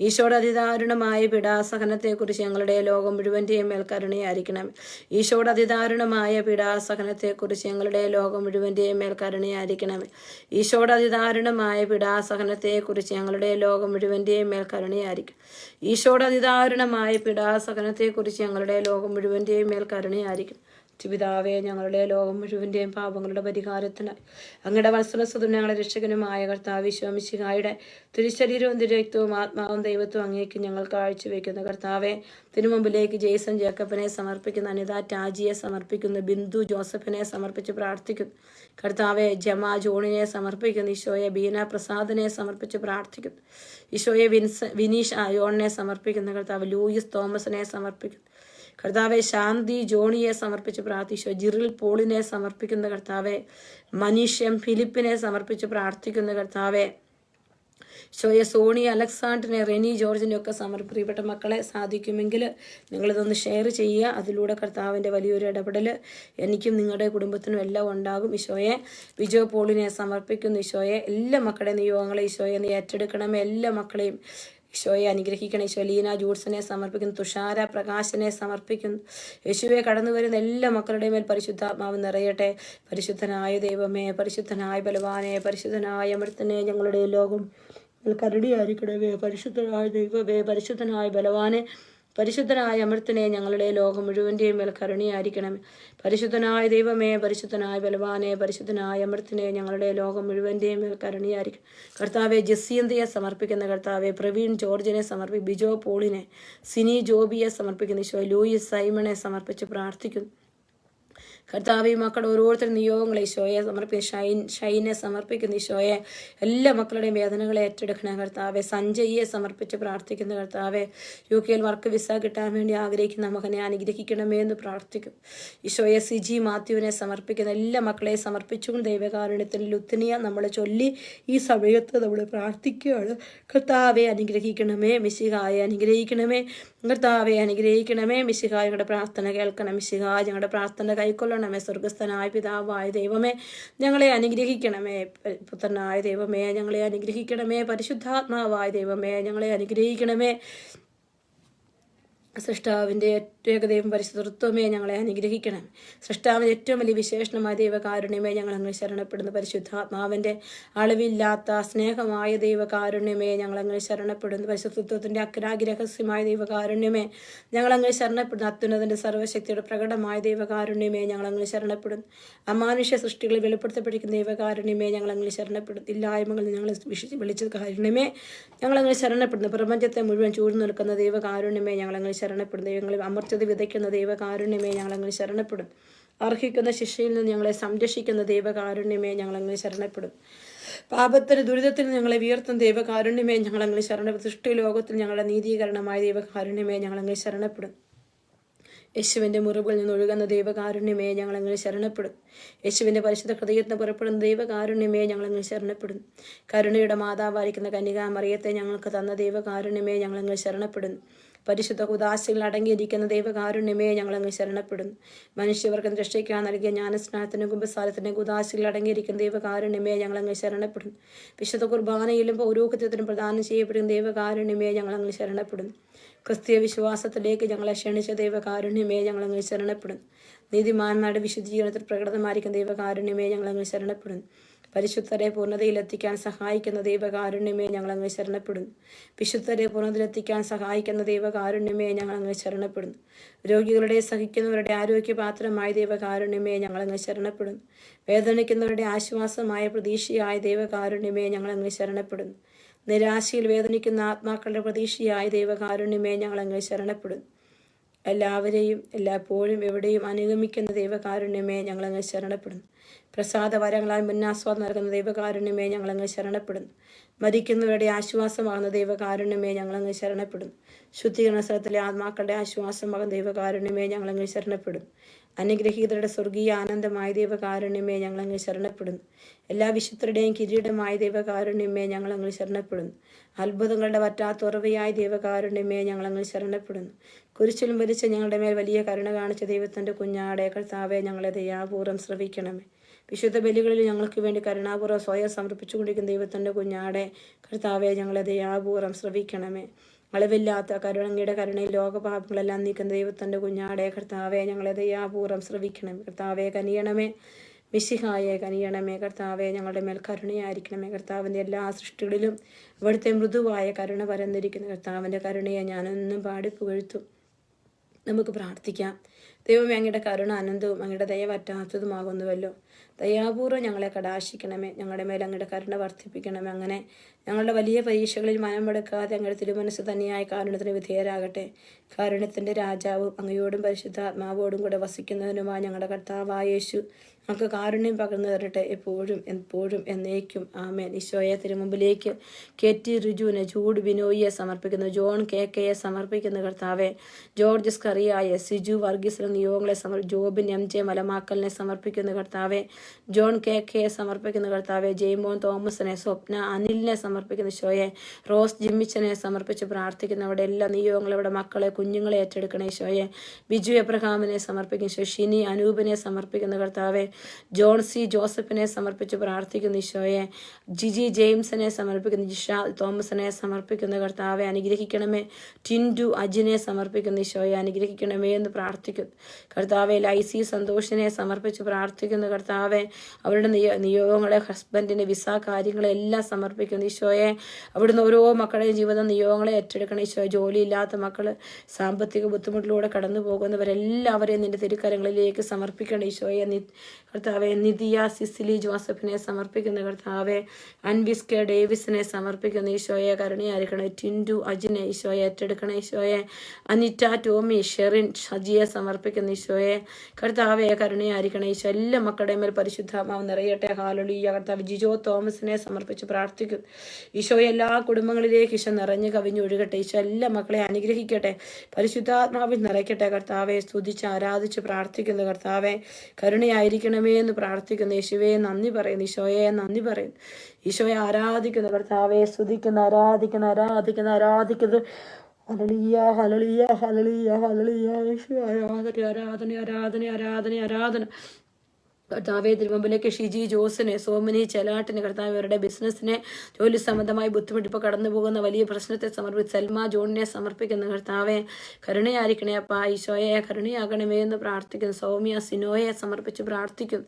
ഈശോയുടെ അതിദാരുണമായ പീഡാസഹനത്തെക്കുറിച്ച് ഞങ്ങളുടെ ലോകം മുഴുവൻ്റെയും മേൽ കരുണയായിരിക്കണമേ. ഈശോയുടെ അതിദാരുണമായ പീഡാസഹനത്തെക്കുറിച്ച് ഞങ്ങളുടെ ലോകം മുഴുവൻ്റെയും മേൽ കരുണയായിരിക്കണമേ. ഈശോയുടെ അതിദാരുണമായ പീഡാസഹനത്തെക്കുറിച്ച് ഞങ്ങളുടെ ലോകം മുഴുവൻ്റെയും മേൽ കരുണയായിരിക്കും. ഈശോയുടെ അതിദാരുണമായ പീഡാസഹനത്തെക്കുറിച്ച് ഞങ്ങളുടെ ലോകം മുഴുവൻ്റെയും മേൽ കരുണയായിരിക്കും. പിതാവേ, ഞങ്ങളുടെ ലോകം മുഴുവൻ്റെയും പാപങ്ങളുടെ പരിഹാരത്തിനായി അങ്ങയുടെ വത്സലസുതും ഞങ്ങളുടെ രക്ഷകനുമായ കർത്താവ് വിശ്വമിശിഹായുടെ തിരുശരീരവും തിരുരക്തവും ആത്മാവും ദൈവത്വം അങ്ങേക്ക് ഞങ്ങൾ കാഴ്ചവെക്കുന്ന കർത്താവെ. തിരുമുമ്പിലേക്ക് ജെയ്സൺ ജേക്കബിനെ സമർപ്പിക്കുന്ന, അനിത ടാജിയെ സമർപ്പിക്കുന്നു, ബിന്ദു ജോസഫിനെ സമർപ്പിച്ച് പ്രാർത്ഥിക്കുന്നു കർത്താവെ. ജമാ ജോണിനെ സമർപ്പിക്കുന്നു ഈശോയെ. ബീന പ്രസാദിനെ സമർപ്പിച്ച് പ്രാർത്ഥിക്കുന്നു ഈശോയെ. വിനീഷ് ആയോണിനെ സമർപ്പിക്കുന്ന കർത്താവ്. ലൂയിസ് തോമസിനെ സമർപ്പിക്കുന്നു കർത്താവെ. ശാന്തി ജോണിയെ സമർപ്പിച്ച് പ്രാർത്ഥിച്ചു. ജിറിൽ പോളിനെ സമർപ്പിക്കുന്ന കർത്താവെ. മനീഷ്യം ഫിലിപ്പിനെ സമർപ്പിച്ച് പ്രാർത്ഥിക്കുന്ന കർത്താവെ. ഈശോയെ. സോണി അലക്സാണ്ടറിനെ, റെനി ജോർജിനെ ഒക്കെ പ്രിയപ്പെട്ട മക്കളെ, സാധിക്കുമെങ്കിൽ നിങ്ങളിതൊന്ന് ഷെയർ ചെയ്യുക. അതിലൂടെ കർത്താവിൻ്റെ വലിയൊരു ഇടപെടൽ എനിക്കും നിങ്ങളുടെ കുടുംബത്തിനും എല്ലാം ഉണ്ടാകും. ഈശോയെ. വിജോ പോളിനെ സമർപ്പിക്കുന്നു ഈശോയെ. എല്ലാ മക്കളുടെ നിയോഗങ്ങളെ ഈശോയെ നീ ഏറ്റെടുക്കണമേ. എല്ലാ മക്കളെയും ഈശോയെ അനുഗ്രഹിക്കണം. ഈശോ. ലീന ജൂഡ്സിനെ സമർപ്പിക്കുന്നു. തുഷാര പ്രകാശനെ സമർപ്പിക്കുന്നു യേശുവെ. കടന്നു വരുന്ന എല്ലാ മക്കളുടെയും മേൽ പരിശുദ്ധാത്മാവ് നിറയട്ടെ. പരിശുദ്ധനായ ദൈവമേ, പരിശുദ്ധനായ ബലവാനെ, പരിശുദ്ധനായ അമൃതനെ, ഞങ്ങളുടെ ലോകം കരുണയായിരിക്കണമേ. പരിശുദ്ധനായ ദൈവമേ, പരിശുദ്ധനായ ബലവാനെ, പരിശുദ്ധനായ അമൃതനെ, ഞങ്ങളുടെ ലോകം മുഴുവൻ്റെയും മേൽ കരുണയായിരിക്കണമേ. പരിശുദ്ധനായ ദൈവമേ, പരിശുദ്ധനായ ബലവാനെ, പരിശുദ്ധനായ അമൃതനെ, ഞങ്ങളുടെ ലോകം മുഴുവൻ്റെയും മേൽ കരുണയായിരിക്കും. കർത്താവെ. ജസീന്തയെ സമർപ്പിക്കുന്ന കർത്താവെ. പ്രവീൺ ജോർജിനെ സമർപ്പിക്കും. ബിജോ പോളിനെ, സിനി ജോബിയെ സമർപ്പിക്കുന്ന ഈശോ. ലൂയിസ് സൈമണെ സമർപ്പിച്ച് പ്രാർത്ഥിക്കുന്നു കർത്താവെ. മക്കൾ ഓരോരുത്തരും നിയോഗങ്ങളെ ഈശോയെ സമർപ്പിക്കും. ഷൈനെ സമർപ്പിക്കുന്ന ഈശോയെ. എല്ലാ മക്കളുടെയും വേദനകളെ ഏറ്റെടുക്കണം കർത്താവെ. സഞ്ജയെ സമർപ്പിച്ച് പ്രാർത്ഥിക്കുന്ന കർത്താവെ. UK വർക്ക് വിസ കിട്ടാൻ വേണ്ടി ആഗ്രഹിക്കുന്ന മകനെ അനുഗ്രഹിക്കണമേ എന്ന് പ്രാർത്ഥിക്കും ഈശോയെ. സിജി മാത്യുവിനെ സമർപ്പിക്കുന്ന എല്ലാ മക്കളെയും സമർപ്പിച്ചുകൊണ്ട് ദൈവകാരുണ്യത്തിൽ ലുത്തിനിയ നമ്മൾ ചൊല്ലി ഈ സമയത്ത് നമ്മൾ പ്രാർത്ഥിക്കുകയാണ്. കർത്താവെ അനുഗ്രഹിക്കണമേ. മിശിഹായെ അനുഗ്രഹിക്കണമേ. കർത്താവെ അനുഗ്രഹിക്കണമേ. മിശിഹായ ഞങ്ങളുടെ പ്രാർത്ഥന കേൾക്കണം. മിശിഹായ ഞങ്ങളുടെ പ്രാർത്ഥന കൈക്കൊള്ളണമേ. സ്വർഗസ്ഥനായ പിതാവായ ദൈവമേ, ഞങ്ങളെ അനുഗ്രഹിക്കണമേ. പുത്രനായ ദൈവമേ, ഞങ്ങളെ അനുഗ്രഹിക്കണമേ. പരിശുദ്ധാത്മാവായ ദൈവമേ, ഞങ്ങളെ അനുഗ്രഹിക്കണമേ. സൃഷ്ടാവിൻ്റെ ദൈവം പരിശുദ്ധത്വമേ ഞങ്ങളെ അനുഗ്രഹിക്കണം. സൃഷ്ടാവിൻ്റെ ഏറ്റവും വലിയ വിശേഷണമായ ദൈവകാരുണ്യമേ ഞങ്ങൾ അങ്ങ് ശരണപ്പെടുന്നു. പരിശുദ്ധാത്മാവിൻ്റെ അളവില്ലാത്ത സ്നേഹമായ ദൈവകാരുണ്യമേ ഞങ്ങൾ അങ്ങ് ശരണപ്പെടുന്നു. പരിശുദ്ധത്വത്തിൻ്റെ അഗ്രാഗ്രഹസ്യമായ ദൈവകാരുണ്യമേ ഞങ്ങൾ അങ്ങ് ശരണപ്പെടുന്നു. അത്യുന്നതിൻ്റെ സർവ്വശക്തിയുടെ പ്രകടമായ ദൈവകാരുണ്യമേ ഞങ്ങൾ അങ്ങ് ശരണപ്പെടുന്നു. അമാനുഷ്യ സൃഷ്ടികളിൽ വെളിപ്പെടുത്തപ്പെട്ടിരിക്കുന്ന ദൈവകാരുണ്യമേ ഞങ്ങൾ അങ്ങ് ശരണപ്പെടുന്നു. ഇല്ലായ്മകളിൽ ഞങ്ങൾ വിളിച്ച കാരുണ്യമേ ഞങ്ങൾ അങ്ങ് ശരണപ്പെടുന്നു. പ്രപഞ്ചത്തെ മുഴുവൻ ചൂഴ്ന്നു നിൽക്കുന്ന ദൈവകാരുണ്യമേ ഞങ്ങൾ അങ്ങ് ശരണപ്പെടുന്നു. ദൈവങ്ങളിൽ അമർത്യത വിതയ്ക്കുന്ന ദൈവകാരുണ്യമേ ഞങ്ങൾ അങ്ങ് ശരണപ്പെടുന്നു. അർഹിക്കുന്ന ശിക്ഷയിൽ നിന്ന് ഞങ്ങളെ സംരക്ഷിക്കുന്ന ദൈവകാരുണ്യമേ ഞങ്ങൾ അങ്ങ് ശരണപ്പെടും. പാപത്തിന് ദുരിതത്തിൽ ഞങ്ങളെ ഉയർത്തുന്ന ദൈവകാരുണ്യമേ ഞങ്ങൾ അങ്ങ് ശരണപ്പെടും. സൃഷ്ടി ലോകത്തിൽ ഞങ്ങളുടെ നീതീകരണമായ ദൈവകാരുണ്യമേ ഞങ്ങൾ അങ്ങ് ശരണപ്പെടും. യേശുവിൻ്റെ മുറിവുകളിൽ നിന്ന് ഒഴുകുന്ന ദൈവകാരുണ്യമേ ഞങ്ങൾ അങ്ങ് ശരണപ്പെടും. യേശുവിൻ്റെ പരിശുദ്ധ ഹൃദയത്തിന് പുറപ്പെടുന്ന ദൈവകാരുണ്യമേ ഞങ്ങൾ അങ്ങ് ശരണപ്പെടും. കരുണയുടെ മാതാവായിരിക്കുന്ന കന്യകാമറിയത്തെ ഞങ്ങൾക്ക് തന്ന ദൈവകാരുണ്യമേ ഞങ്ങൾ അങ്ങ് ശരണപ്പെടുന്നു. പരിശുദ്ധ കുദാശകൾ അടങ്ങിയിരിക്കുന്ന ദൈവകാരുണ്യമേ ഞങ്ങൾ അങ്ങ് ശരണപ്പെടുന്നു. മനുഷ്യവർഗം രക്ഷിക്കാൻ നൽകിയ ജ്ഞാനസ്നാനത്തിനും കുമ്പസാരത്തിനും കുദാശകൾ അടങ്ങിയിരിക്കുന്ന ദൈവകാരുണ്യമേ ഞങ്ങൾ അങ്ങ് ശരണപ്പെടുന്നു. വിശുദ്ധ കുർബാനയിലും പൗരോഹിത്യത്തിനും പ്രദാനം ചെയ്യപ്പെടുന്ന ദൈവകാരുണ്യമേ ഞങ്ങൾ അങ്ങ് ശരണപ്പെടുന്നു. ക്രിസ്തീയ വിശ്വാസത്തിലേക്ക് ഞങ്ങളെ ക്ഷണിച്ച ദൈവകാരുണ്യമേ ഞങ്ങൾ അങ്ങ് ശരണപ്പെടുന്നു. നീതിമാന്മാരുടെ വിശുദ്ധ ജീവിതത്തിൽ പ്രകടമായിരിക്കുന്ന ദൈവകാരുണ്യമേ ഞങ്ങൾ അങ്ങ് ശരണപ്പെടുന്നു. പരിശുദ്ധരെ പൂർണ്ണതയിലെത്തിക്കാൻ സഹായിക്കുന്ന ദൈവകാരുണ്യമേ ഞങ്ങൾ അങ്ങ് ശരണപ്പെടുന്നു. വിശുദ്ധരെ പൂർണ്ണതയിലെത്തിക്കാൻ സഹായിക്കുന്ന ദൈവകാരുണ്യമേ ഞങ്ങൾ അങ്ങ് ശരണപ്പെടുന്നു. രോഗികളുടെ സഹിക്കുന്നവരുടെ ആരോഗ്യപാത്രമായ ദൈവകാരുണ്യമേ ഞങ്ങൾ അങ്ങ് ശരണപ്പെടുന്നു. വേദനിക്കുന്നവരുടെ ആശ്വാസമായ പ്രതീക്ഷയായ ദൈവകാരുണ്യമേ ഞങ്ങൾ അങ്ങ് ശരണപ്പെടുന്നു. നിരാശയിൽ വേദനിക്കുന്ന ആത്മാക്കളുടെ പ്രതീക്ഷയായ ദൈവകാരുണ്യമേ ഞങ്ങൾ അങ്ങ് ശരണപ്പെടുന്നു. എല്ലാവരെയും എല്ലായ്പ്പോഴും എവിടെയും അനുഗമിക്കുന്ന ദൈവകാരുണ്യമേ ഞങ്ങൾ അങ്ങ് ശരണപ്പെടുന്നു. പ്രസാദ വരങ്ങളാൽ മുന്നാസ്വാദം നൽകുന്ന ദൈവകാരുണ്യമേ ഞങ്ങൾ അങ്ങ് ശരണപ്പെടുന്നു. മരിക്കുന്നവരുടെ ആശ്വാസമാകുന്ന ദൈവകാരുണ്യമേ ഞങ്ങൾ അങ്ങ് ശരണപ്പെടുന്നു. ശുദ്ധീകരണ സ്ഥലത്തിലെ ആത്മാക്കളുടെ ആശ്വാസമാകുന്ന ദൈവകാരുണ്യമേ ഞങ്ങൾ അങ്ങ് ശരണപ്പെടുന്നു. അനുഗ്രഹീതരുടെ സ്വർഗീയ ആനന്ദമായ ദൈവകാരുണ്യമേ ഞങ്ങൾ അങ്ങ് ശരണപ്പെടുന്നു. എല്ലാ വിശുദ്ധരുടെയും കിരീടമായ ദൈവകാരുണ്യമേ ഞങ്ങൾ അങ്ങ് ശരണപ്പെടുന്നു. അത്ഭുതങ്ങളുടെ വറ്റാത്ത ഉറവയായ ദൈവകാരുണ്യമേ ഞങ്ങൾ അങ്ങ് ശരണപ്പെടുന്നു. കുരിശിലും വരിച്ച് ഞങ്ങളുടെ മേൽ വലിയ കരുണ കാണിച്ച ദൈവത്തിൻ്റെ കുഞ്ഞാടെ കർത്താവെ ഞങ്ങളെ ദയാപൂർവ്വം ശ്രവിക്കണമേ. വിശുദ്ധ ബലികളിൽ ഞങ്ങൾക്ക് വേണ്ടി കരുണാപൂർവ്വം സ്വയം സമർപ്പിച്ചുകൊണ്ടിരിക്കുന്ന ദൈവത്തിൻ്റെ കുഞ്ഞാടെ കർത്താവെ ഞങ്ങളെ ദയാപൂർവ്വം ശ്രവിക്കണമേ. അളവില്ലാത്ത കരുണയുടെ കരുണയിൽ ലോകപാപങ്ങളെല്ലാം നീക്കുന്ന ദൈവത്തിൻ്റെ കുഞ്ഞാടെ കർത്താവെ ഞങ്ങളെ ദയാപൂർവ്വം ശ്രവിക്കണമേ. കർത്താവെ കനിയണമേ. മിശിഹായെ കനിയണമേ. കർത്താവെ ഞങ്ങളുടെ മേൽ കരുണയായിരിക്കണമേ. കർത്താവിൻ്റെ എല്ലാ സൃഷ്ടികളിലും ഇവിടുത്തെ മൃദുവായ കരുണ പരന്നിരിക്കുന്ന കർത്താവിൻ്റെ കരുണയെ ഞാനെന്നും പാടി പുകഴ്ത്തും. നമുക്ക് പ്രാർത്ഥിക്കാം. ദൈവമേ, അങ്ങയുടെ കരുണ അനന്തവും അങ്ങയുടെ ദയ പറ്റാത്തതുമാകുന്നുവല്ലോ. ദയാപൂർവ്വം ഞങ്ങളെ കടാശിക്കണമേ. ഞങ്ങളുടെ മേൽ അങ്ങയുടെ കരുണ വർദ്ധിപ്പിക്കണമേ. അങ്ങനെ ഞങ്ങളുടെ വലിയ പരീക്ഷകളിൽ മനമെടുക്കാതെ അങ്ങയുടെ തിരുമനസ് തന്നെയായ കാരുണ്യത്തിന് വിധേയരാകട്ടെ. കാരുണ്യത്തിൻ്റെ രാജാവും അങ്ങയോടും പരിശുദ്ധാത്മാവോടും കൂടെ വസിക്കുന്നതിനുമായി ഞങ്ങളുടെ കർത്താവായ യേശു ഞങ്ങൾക്ക് കാരുണ്യം പകർന്നു തരട്ടെ, എപ്പോഴും എപ്പോഴും എന്നേക്കും. ആമേൻ. ഈശോയെ തിരുമുമ്പിലേക്ക് കെറ്റി റിജുവിനെ, ജൂഡ് ബിനോയിയെ സമർപ്പിക്കുന്നു. ജോൺ കെയെ സമർപ്പിക്കുന്ന കർത്താവെ, ജോർജ് സ്കറിയായെ, സിജു വർഗീസിലെ നിയോഗങ്ങളെ ജോബിൻ MJ മലമാക്കലിനെ സമർപ്പിക്കുന്ന കർത്താവെ, ജോൺ കെയെ സമർപ്പിക്കുന്ന കർത്താവെ, ജെയ്മോൻ തോമസിനെ, സ്വപ്ന അനിലിനെ സമർപ്പിക്കുന്ന ഈശോയെ, റോസ് ജിമ്മിച്ചനെ സമർപ്പിച്ച് പ്രാർത്ഥിക്കുന്നവരുടെ എല്ലാ നിയോഗങ്ങളും ഇവിടെ മക്കളെ കുഞ്ഞുങ്ങളെ ഏറ്റെടുക്കണേ ഈശോയെ. ബിജു എബ്രഹാമിനെ സമർപ്പിക്കുന്ന ഈശോ, ഷിനി അനൂപിനെ സമർപ്പിക്കുന്ന കർത്താവെ, ജോൺ സി ജോസഫിനെ സമർപ്പിച്ച് പ്രാർത്ഥിക്കുന്ന ഈശോയെ, ജിജി ജെയിംസിനെ സമർപ്പിക്കുന്ന ജിഷ തോമസിനെ സമർപ്പിക്കുന്ന കർത്താവെ അനുഗ്രഹിക്കണമേ. ടിൻഡു അജിനെ സമർപ്പിക്കുന്ന ഈശോയെ അനുഗ്രഹിക്കണമേ എന്ന് പ്രാർത്ഥിക്കുന്നു കർത്താവെ. ലൈസി സന്തോഷിനെ സമർപ്പിച്ച് പ്രാർത്ഥിക്കുന്ന കർത്താവെ, അവരുടെ നിയോഗങ്ങളെ, ഹസ്ബൻഡിൻ്റെ വിസ കാര്യങ്ങളെല്ലാം സമർപ്പിക്കുന്നു ഈശോയെ. അവിടുന്ന് ഓരോ മക്കളുടെയും ജീവിത നിയോഗങ്ങളെ ഏറ്റെടുക്കണം ഈശോയെ. ജോലിയില്ലാത്ത മക്കൾ, സാമ്പത്തിക ബുദ്ധിമുട്ടിലൂടെ കടന്നു പോകുന്നവരെല്ലാവരെയും നിന്റെ തിരുക്കരങ്ങളിലേക്ക് സമർപ്പിക്കണം ഈശോയെ. കർത്താവെ, നിതിയ സിസിലി ജോസഫിനെ സമർപ്പിക്കുന്ന കർത്താവെ, അൻവിസ് കെ ഡേവിസിനെ സമർപ്പിക്കുന്ന ഈശോയെ കരുണയായിരിക്കണം. ടിൻഡു അജിനെ ഈശോയെ ഏറ്റെടുക്കണം ഈശോയെ. അനിറ്റ ടോമി ഷെറിൻ ഷജിയെ സമർപ്പിക്കുന്ന ഈശോയെ കർത്താവെ കരുണയായിരിക്കണം ഈശോ. എല്ലാ മക്കളുടെ മേൽ പരിശുദ്ധാത്മാവ് നിറയട്ടെ. ഹല്ലേലൂയ. കർത്താവ് ജിജോ തോമസിനെ സമർപ്പിച്ച് പ്രാർത്ഥിക്കും ഈശോയെ. എല്ലാ കുടുംബങ്ങളിലേക്ക് ഈശോ നിറഞ്ഞു കവിഞ്ഞൊഴുകട്ടെ ഈശോ. എല്ലാ മക്കളെ അനുഗ്രഹിക്കട്ടെ, പരിശുദ്ധാത്മാവിൽ നിറയ്ക്കട്ടെ കർത്താവെ. സ്തുതിച്ച് ആരാധിച്ച് പ്രാർത്ഥിക്കുന്നു കർത്താവെ, കരുണയായിരിക്കണമേ എന്ന് പ്രാർത്ഥിക്കുന്നു യേശുവേ. നന്ദി പറയുന്നു ഈശോയെ, നന്ദി പറയുന്നു ഈശോയെ. ആരാധിക്കുന്നു കർത്താവെ, സ്തുതിക്കുന്നു, ആരാധിക്കുന്നു ഹല്ലേലൂയ, ഹല്ലേലൂയ, ഹല്ലേലൂയ, ഹല്ലേലൂയ. യേശുവേ ആരാധന, ആരാധന, ആരാധന, ആരാധന, ആരാധന. കർത്താവെ തിരുമുമ്പിലേക്ക് ഷിജി ജോസിനെ, സോമനി ചെലാട്ടിന്, കർത്താവ് അവരുടെ ബിസിനസ്സിനെ, ജോലി സംബന്ധമായി ബുദ്ധിമുട്ടിപ്പോൾ കടന്നു പോകുന്ന വലിയ പ്രശ്നത്തെ സമർപ്പിച്ച് സൽമ ജോണിനെ സമർപ്പിക്കുന്ന കർത്താവെ കരുണയായിരിക്കണേ അപ്പ. ഈശോയെ കരുണയാകണമേ എന്ന് പ്രാർത്ഥിക്കുന്നു. സൗമ്യ സിനോയെ സമർപ്പിച്ച് പ്രാർത്ഥിക്കുന്നു.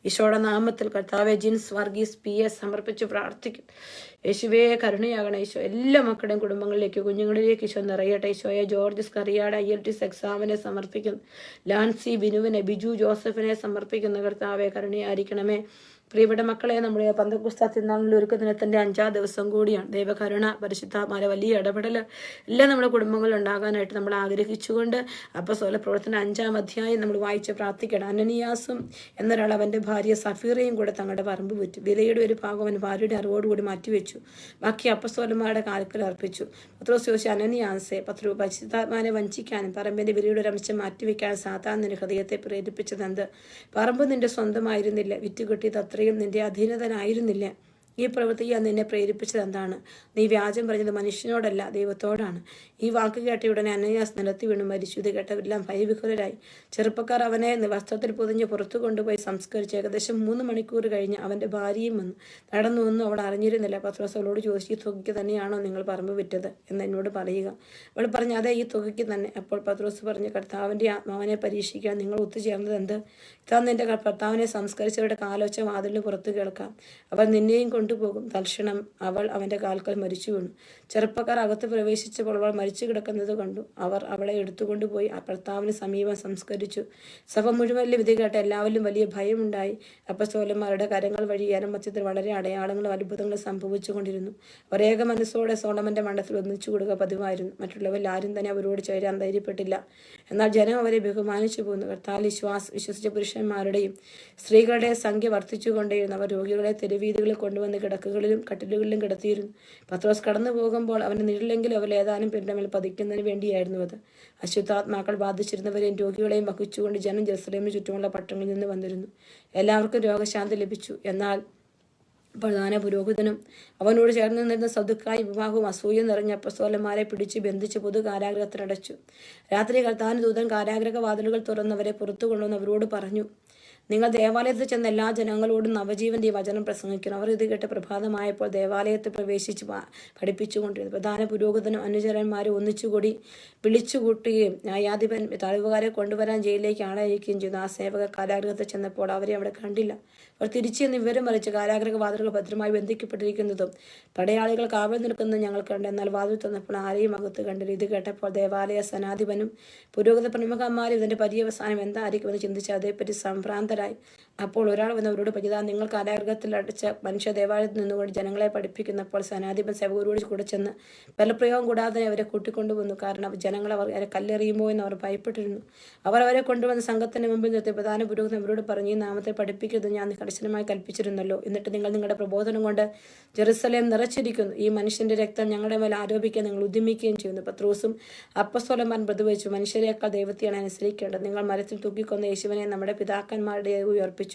ഈശോയുടെ നാമത്തിൽ കർത്താവെ ജിൻസ് വർഗീസ് പി എ സമർപ്പിച്ച് പ്രാർത്ഥിക്കും. യേശുവേ കരുണയാകണേ ഈശോ. എല്ലാ മക്കളുടെയും കുടുംബങ്ങളിലേക്ക്, കുഞ്ഞുങ്ങളിലേക്ക് ഈശോ നിറയട്ടെ. ഈശോയെ ജോർജ് സ്കറിയാട് IELTS എക്സാമിനെ സമർപ്പിക്കുന്നു. ലാൻസി ബിനുവിനെ, ബിജു ജോസഫിനെ സമർപ്പിക്കുന്ന കർത്താവെ കരുണയായിരിക്കണമേ. പ്രിയപ്പെട്ട മക്കളെ, നമ്മുടെ പന്തക്കുസ്ത തിരുനാളിൽ ഒരുക്ക ദിനത്തിൻ്റെ 5ാം ദിവസം കൂടിയാണ്. ദൈവകരുണ, പരിശുദ്ധാത്മാവിന്റെ വലിയ ഇടപെടൽ എല്ലാം നമ്മുടെ കുടുംബങ്ങളിൽ ഉണ്ടാകാനായിട്ട് നമ്മൾ ആഗ്രഹിച്ചുകൊണ്ട് അപ്പോസ്തല പ്രവർത്തനം 5ാം അധ്യായം നമ്മൾ വായിച്ച് പ്രാർത്ഥിക്കണം. അനനിയാസും എന്നൊരാൾ അവൻ്റെ ഭാര്യ സഫീറയും കൂടെ തങ്ങളുടെ പറമ്പ് വിറ്റു. വിലയുടെ ഒരു ഭാഗം അവൻ ഭാര്യയുടെ അറിവോടുകൂടി മാറ്റിവെച്ചു. ബാക്കി അപ്പോസ്തലന്മാരുടെ കാൽക്കൽ അർപ്പിച്ചു. പത്രോസ് ചോദിച്ചു, അനനിയാസെ, പരിശുദ്ധാത്മാവിനെ വഞ്ചിക്കാനും പറമ്പിന്റെ വിലയുടെ ഒരു അംശം മാറ്റിവെക്കാനും സാത്താൻ നിന്റെ ഹൃദയത്തെ പ്രേരിപ്പിച്ചതെന്ത്? പറമ്പ് നിന്റെ സ്വന്തമായിരുന്നില്ല, വിറ്റുകിട്ടിയത് അത്രയും നിന്റെ അധീനതനായിരുന്നില്ല. ഈ പ്രവൃത്തിയാൽ നിന്നെ പ്രേരിപ്പിച്ചത് എന്താണ്? നീ വ്യാജം പറഞ്ഞത് മനുഷ്യനോടല്ല, ദൈവത്തോടാണ്. ഈ വാക്ക് കേട്ട ഉടനെ അനനിയാസ് നിലത്തി വീണു മരിച്ചു. ഇത് കേട്ടവരെല്ലാം ഭയവിഹുലരായി. ചെറുപ്പക്കാർ അവനെ വസ്ത്രത്തിൽ പൊതിഞ്ഞ് പുറത്തു കൊണ്ടുപോയി സംസ്കരിച്ചു. ഏകദേശം 3 മണിക്കൂർ കഴിഞ്ഞ് അവൻ്റെ ഭാര്യയും വന്നു. നടന്നു വന്നു അവൾ അറിഞ്ഞിരുന്നില്ല. പത്രോസ് അവളോട് ചോദിച്ചു, ഈ തുകയ്ക്ക് തന്നെയാണോ നിങ്ങൾ പറമ്പ് വിറ്റത് എന്ന് എന്നോട് പറയുക. അവൾ പറഞ്ഞു, അതെ, ഈ തുകയ്ക്ക് തന്നെ. അപ്പോൾ പത്രോസ് പറഞ്ഞു, കർത്താവിൻ്റെ ആത്മാവിനെ പരീക്ഷിക്കാൻ നിങ്ങൾ ഒത്തുചേർന്നത് എന്ത്? ഇതാ നിന്റെ ഭർത്താവിനെ സംസ്കരിച്ചവരുടെ കാലോച്ച വാതിലിന് പുറത്ത് കേൾക്കാം. അവർ നിന്നെയും കൊണ്ടുപോകും. തൽക്ഷണം അവൾ അവൻ്റെ കാൽക്കൽ മരിച്ചു വീണു. ചെറുപ്പക്കാർ അകത്ത് പ്രവേശിച്ചപ്പോൾ അവൾ മരിച്ചു കിടക്കുന്നത് കണ്ടു. അവർ അവളെ എടുത്തുകൊണ്ടുപോയി ഭർത്താവിന് സമീപം സംസ്കരിച്ചു. സഭ മുഴുവനിലും ഇത് കേട്ട എല്ലാവരിലും വലിയ ഭയമുണ്ടായി. അപ്പോസ്തലന്മാരുടെ കരങ്ങൾ വഴി മധ്യത്തിൽ വളരെ അടയാളങ്ങളും അത്ഭുതങ്ങളും സംഭവിച്ചു കൊണ്ടിരുന്നു. ഒരേക മനസ്സോടെ സോളമന്റെ മണ്ഡലത്തിൽ ഒന്നിച്ചു കൊടുക്കുക പതിവായിരുന്നു. മറ്റുള്ളവരിൽ ആരും തന്നെ അവരോട് ചേരാൻ ധൈര്യപ്പെട്ടില്ല. എന്നാൽ ജനം അവരെ ബഹുമാനിച്ചു പോന്നു. കർത്താവിൽ വിശ്വസിച്ച പുരുഷന്മാരുടെയും സ്ത്രീകളുടെ സംഖ്യ വർദ്ധിച്ചുകൊണ്ടേയിരുന്നു. അവർ രോഗികളെ തെരുവീതികളിൽ കൊണ്ടുവന്ന് കിടക്കുകളിലും കട്ടിലുകളിലും കിടത്തിയിരുന്നു. പത്രോസ് കടന്നു പോകുമ്പോൾ അവൻ്റെ നിഴലെങ്കിലും അവർ ഏതാനും പേരുടെ മേൽ പതിക്കുന്നതിന് വേണ്ടിയായിരുന്നു അത്. അശുദ്ധാത്മാക്കൾ ബാധിച്ചിരുന്നവരെയും രോഗികളെയും വഹിച്ചുകൊണ്ട് ജനം ജെറുസലേമിന് ചുറ്റുമുള്ള പട്ടണങ്ങളിൽ നിന്ന് വന്നിരുന്നു. എല്ലാവർക്കും രോഗശാന്തി ലഭിച്ചു. എന്നാൽ പ്രധാന പുരോഹിതനും അവനോട് ചേർന്ന് നിന്നിരുന്ന സദുക്കായി വിവാഹവും അസൂയ നിറഞ്ഞ അപ്പോസ്തലന്മാരെ പിടിച്ച് ബന്ധിച്ച് പൊതു കാരാഗ്രഹത്തിനടച്ചു. രാത്രി കർത്താവിന്റെ ദൂതൻ കാരാഗ്രഹ വാതിലുകൾ തുറന്നവരെ പുറത്തു കൊണ്ടുവന്ന് അവരോട് പറഞ്ഞു, നിങ്ങൾ ദേവാലയത്തിൽ ചെന്ന എല്ലാ ജനങ്ങളോടും നവജീവന്റെ വചനം പ്രസംഗിക്കണം. അവർ ഇത് കേട്ട് പ്രഭാതമായപ്പോൾ ദേവാലയത്തിൽ പ്രവേശിച്ച് പഠിപ്പിച്ചുകൊണ്ടിരുന്നു. പ്രധാന പുരോഹിതനും അനുചരന്മാരും ഒന്നിച്ചുകൂടി വിളിച്ചുകൂട്ടുകയും ന്യായാധിപൻ തടവുകാരെ കൊണ്ടുവരാൻ ജയിലിലേക്ക് ആളയക്കുകയും ചെയ്തു. ആ സേവകർ കാരാഗ്രഹത്തിൽ ചെന്നപ്പോൾ അവരെ അവിടെ കണ്ടില്ല. അവർ തിരിച്ചു ചെന്ന് വിവരം അറിയിച്ച് കാരാഗ്രഹ വാതിലുകൾ ഭദ്രമായി ബന്ധിക്കപ്പെട്ടിരിക്കുന്നതും പടയാളികൾ കാവൽ നിൽക്കുന്നതും ഞങ്ങൾ കണ്ടു. എന്നാൽ വാതിൽ തന്നപ്പോൾ ആരെയും അകത്ത് കണ്ടില്ല. ഇത് കേട്ടപ്പോൾ ദേവാലയ സേനാധിപനും പുരോഹിത പ്രമുഖന്മാരും ഇതിന്റെ പര്യവസാനം എന്തായിരിക്കുമെന്ന് ചിന്തിച്ച് അതേപ്പറ്റി സംഭ്രാന്തരായി. അപ്പോൾ ഒരാൾ വന്നവരോട് പറഞ്ഞതാ, നിങ്ങൾ കാരാഗ്രഹത്തിൽ അടച്ച മനുഷ്യ ദേവാലയത്തിൽ നിന്നുകൊണ്ട് ജനങ്ങളെ പഠിപ്പിക്കുന്നപ്പോൾ സേനാധിപൻ സേവകരോട് കൂടെ ചെന്ന് ബലപ്രയോഗം കൂടാതെ അവരെ കൂട്ടിക്കൊണ്ടുവന്നു. കാരണം ജനങ്ങൾ അവരെ കല്ലെറിയുമോ എന്ന് അവർ ഭയപ്പെട്ടിരുന്നു. അവർ അവരെ കൊണ്ടുവന്ന സംഘത്തിന് മുമ്പിൽ നിർത്തി പ്രധാന പുരോഹിതൻ അവരോട് പറഞ്ഞു, ഈ നാമത്തെ പഠിപ്പിക്കുന്നത് ഞാൻ കർശനമായി കൽപ്പിച്ചിരുന്നല്ലോ. എന്നിട്ട് നിങ്ങൾ നിങ്ങളുടെ പ്രബോധനം കൊണ്ട് ജെറുസലേം നിറച്ചിരിക്കുന്നു. ഈ മനുഷ്യന്റെ രക്തം ഞങ്ങളുടെ മേൽ ആരോപിക്കാൻ നിങ്ങൾ ഉദ്യമിക്കുകയും ചെയ്യുന്നു. പത്രോസും അപ്പോസ്തലന്മാരും പ്രതിവചിച്ചു, മനുഷ്യരെക്കാൾ ദൈവത്തെയാണ് അനുസരിക്കേണ്ടത്. നിങ്ങൾ മരത്തിൽ തൂക്കിക്കൊന്ന യേശുവിനെ നമ്മുടെ പിതാക്കന്മാരുടെ ഉയർപ്പിച്ചു.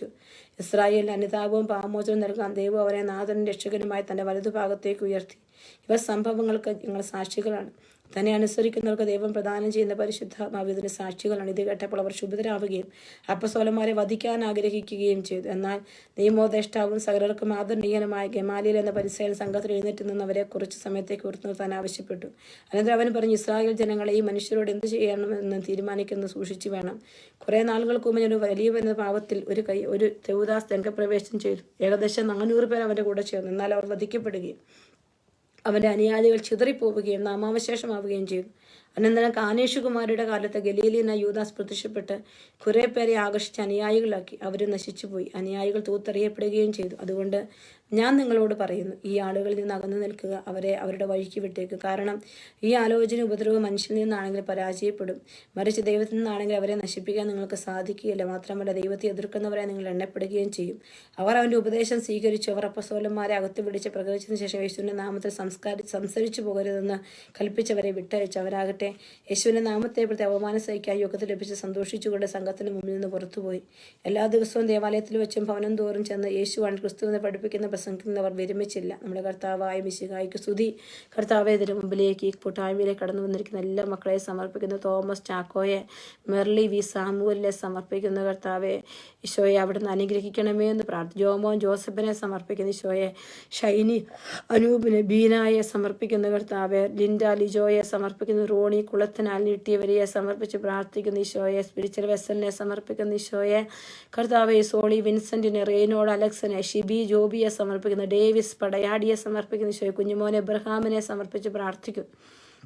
ഇസ്രായേലിന് അനുതാപവും പാമോചനവും നൽകാൻ ദൈവം അവരെ നാഥനും രക്ഷകനുമായി തന്റെ വലതുഭാഗത്തേക്ക് ഉയർത്തി. ഇവ സംഭവങ്ങൾക്ക് ഞങ്ങൾ സാക്ഷികളാണ്. തന്നെ അനുസരിക്കുന്നവർക്ക് ദൈവം പ്രദാനം ചെയ്യുന്ന പരിശുദ്ധാത്മാവ് ഇതിന് സാക്ഷികളാണ്. ഇത് കേട്ടപ്പോൾ അവർ ശുഭിതരാവുകയും അപ്പോസ്തലന്മാരെ വധിക്കാൻ ആഗ്രഹിക്കുകയും ചെയ്തു. എന്നാൽ നിയമോപദേഷ്ടാവും സകലർക്കും ആദരണീയനുമായ ഗമാലിയേൽ എന്ന പരിസേയൻ സംഘത്തിൽ എഴുന്നേറ്റ് നിന്ന് അവരെ കുറച്ച് സമയത്തേക്ക് ഉയർത്തി നിർത്താൻ ആവശ്യപ്പെട്ടു. അനന്തരം അവൻ പറഞ്ഞു, ഇസ്രായേൽ ജനങ്ങളെ ഈ മനുഷ്യരോട് എന്ത് ചെയ്യണമെന്ന് തീരുമാനിക്കുന്നത് സൂക്ഷിച്ചു വേണം. കുറെ നാളുകൾക്ക് മുമ്പ് ഒരു വലിയ വരുന്ന പാവത്തിൽ ഒരു തെവുദാസ് രംഗപ്രവേശനം ചെയ്തു. ഏകദേശം 400 പേർ അവന്റെ കൂടെ ചേർന്നു. എന്നാൽ അവർ വധിക്കപ്പെടുകയും അവൻ്റെ അനുയായികൾ ചിതറിപ്പോവുകയും നാമാവശേഷമാവുകയും ചെയ്തു. അനന്തരം കാനേഷുകുമാരുടെ കാലത്ത് ഗലീലിയനായ യൂദാസ് പ്രത്യക്ഷപ്പെട്ട് കുറെ പേരെ ആകർഷിച്ച് അനുയായികളാക്കി. അവർ നശിച്ചുപോയി. അനുയായികൾ തൂത്തെറിയപ്പെടുകയും ചെയ്തു. അതുകൊണ്ട് ഞാൻ നിങ്ങളോട് പറയുന്നു, ഈ ആളുകളിൽ നിന്ന് അകന്നു നിൽക്കുക, അവരെ അവരുടെ വഴിക്ക് വിട്ടേക്കുക. കാരണം ഈ ആലോചന ഉപദ്രവം മനുഷ്യനിൽ നിന്നാണെങ്കിൽ പരാജയപ്പെടും, മറിച്ച് ദൈവത്തിൽ നിന്നാണെങ്കിൽ അവരെ നശിപ്പിക്കാൻ നിങ്ങൾക്ക് സാധിക്കുകയില്ല. മാത്രമല്ല ദൈവത്തെ എതിർക്കുന്നവരെ നിങ്ങൾ എണ്ണപ്പെടുകയും ചെയ്യും. അവർ അവൻ്റെ ഉപദേശം സ്വീകരിച്ചു. അവർ അപ്പോസ്തലന്മാരെ അകത്ത് പിടിച്ച് പ്രകടിച്ചതിന് ശേഷം യേശുവിൻ്റെ നാമത്തിൽ സംസരിച്ചു പോകരുതെന്ന് കൽപ്പിച്ചവരെ വിട്ടയച്ചു. അവരാകട്ടെ യേശുവിൻ്റെ നാമത്തെ പ്രതി അവമാനം സഹിക്കാൻ യോഗ്യത ലഭിച്ച് സന്തോഷിച്ചുകൊണ്ട് സംഘത്തിന് മുമ്പിൽ നിന്ന് പുറത്തുപോയി. എല്ലാ ദിവസവും ദേവാലയത്തിൽ വെച്ചും ഭവനം തോറും ചെന്ന് യേശുവാണ് ക്രിസ്തുവിനെ പഠിപ്പിക്കുന്ന പ്രസംഗിക്കുന്നവർ വിരമിച്ചില്ല. നമ്മുടെ കർത്താവായ മിശിഹായ്ക്ക് സ്തുതി. കർത്താവെ ഇതിന് മുമ്പിലേക്ക് ഈ കൂട്ടായ്മയിലേക്ക് കടന്നു വന്നിരിക്കുന്ന എല്ലാ മക്കളെ സമർപ്പിക്കുന്നു. തോമസ് ചാക്കോയെ, മെർലി വി സാമുവലിനെ സമർപ്പിക്കുന്ന കർത്താവെ ഈശോയെ അവിടുന്ന് അനുഗ്രഹിക്കണമേ എന്ന് ജോമോൻ ജോസഫിനെ സമർപ്പിക്കുന്ന ഈശോയെ, ഷൈനി അനൂപിനെ, ബീനായെ സമർപ്പിക്കുന്ന കർത്താവെ, ലിൻഡ ലിജോയെ സമർപ്പിക്കുന്നു, റോണി കുളത്തിനാൽ നീട്ടിയവരെയെ സമർപ്പിച്ച് പ്രാർത്ഥിക്കുന്ന ഈശോയെ, സ്പിരിച്വൽ വെസലിനെ സമർപ്പിക്കുന്ന ഈശോയെ, കർത്താവെ സോളി വിൻസെന്റിനെ, റെയ്നോഡ് അലക്സിനെ, ഷിബി ജോബിയെ സമർപ്പിക്കുന്ന, ഡേവിസ് പടയാടിയെ സമർപ്പിക്കുന്ന ഈശോയെ, കുഞ്ഞുമോനെ എബ്രഹാമിനെ സമർപ്പിച്ച് പ്രാർത്ഥിക്കും.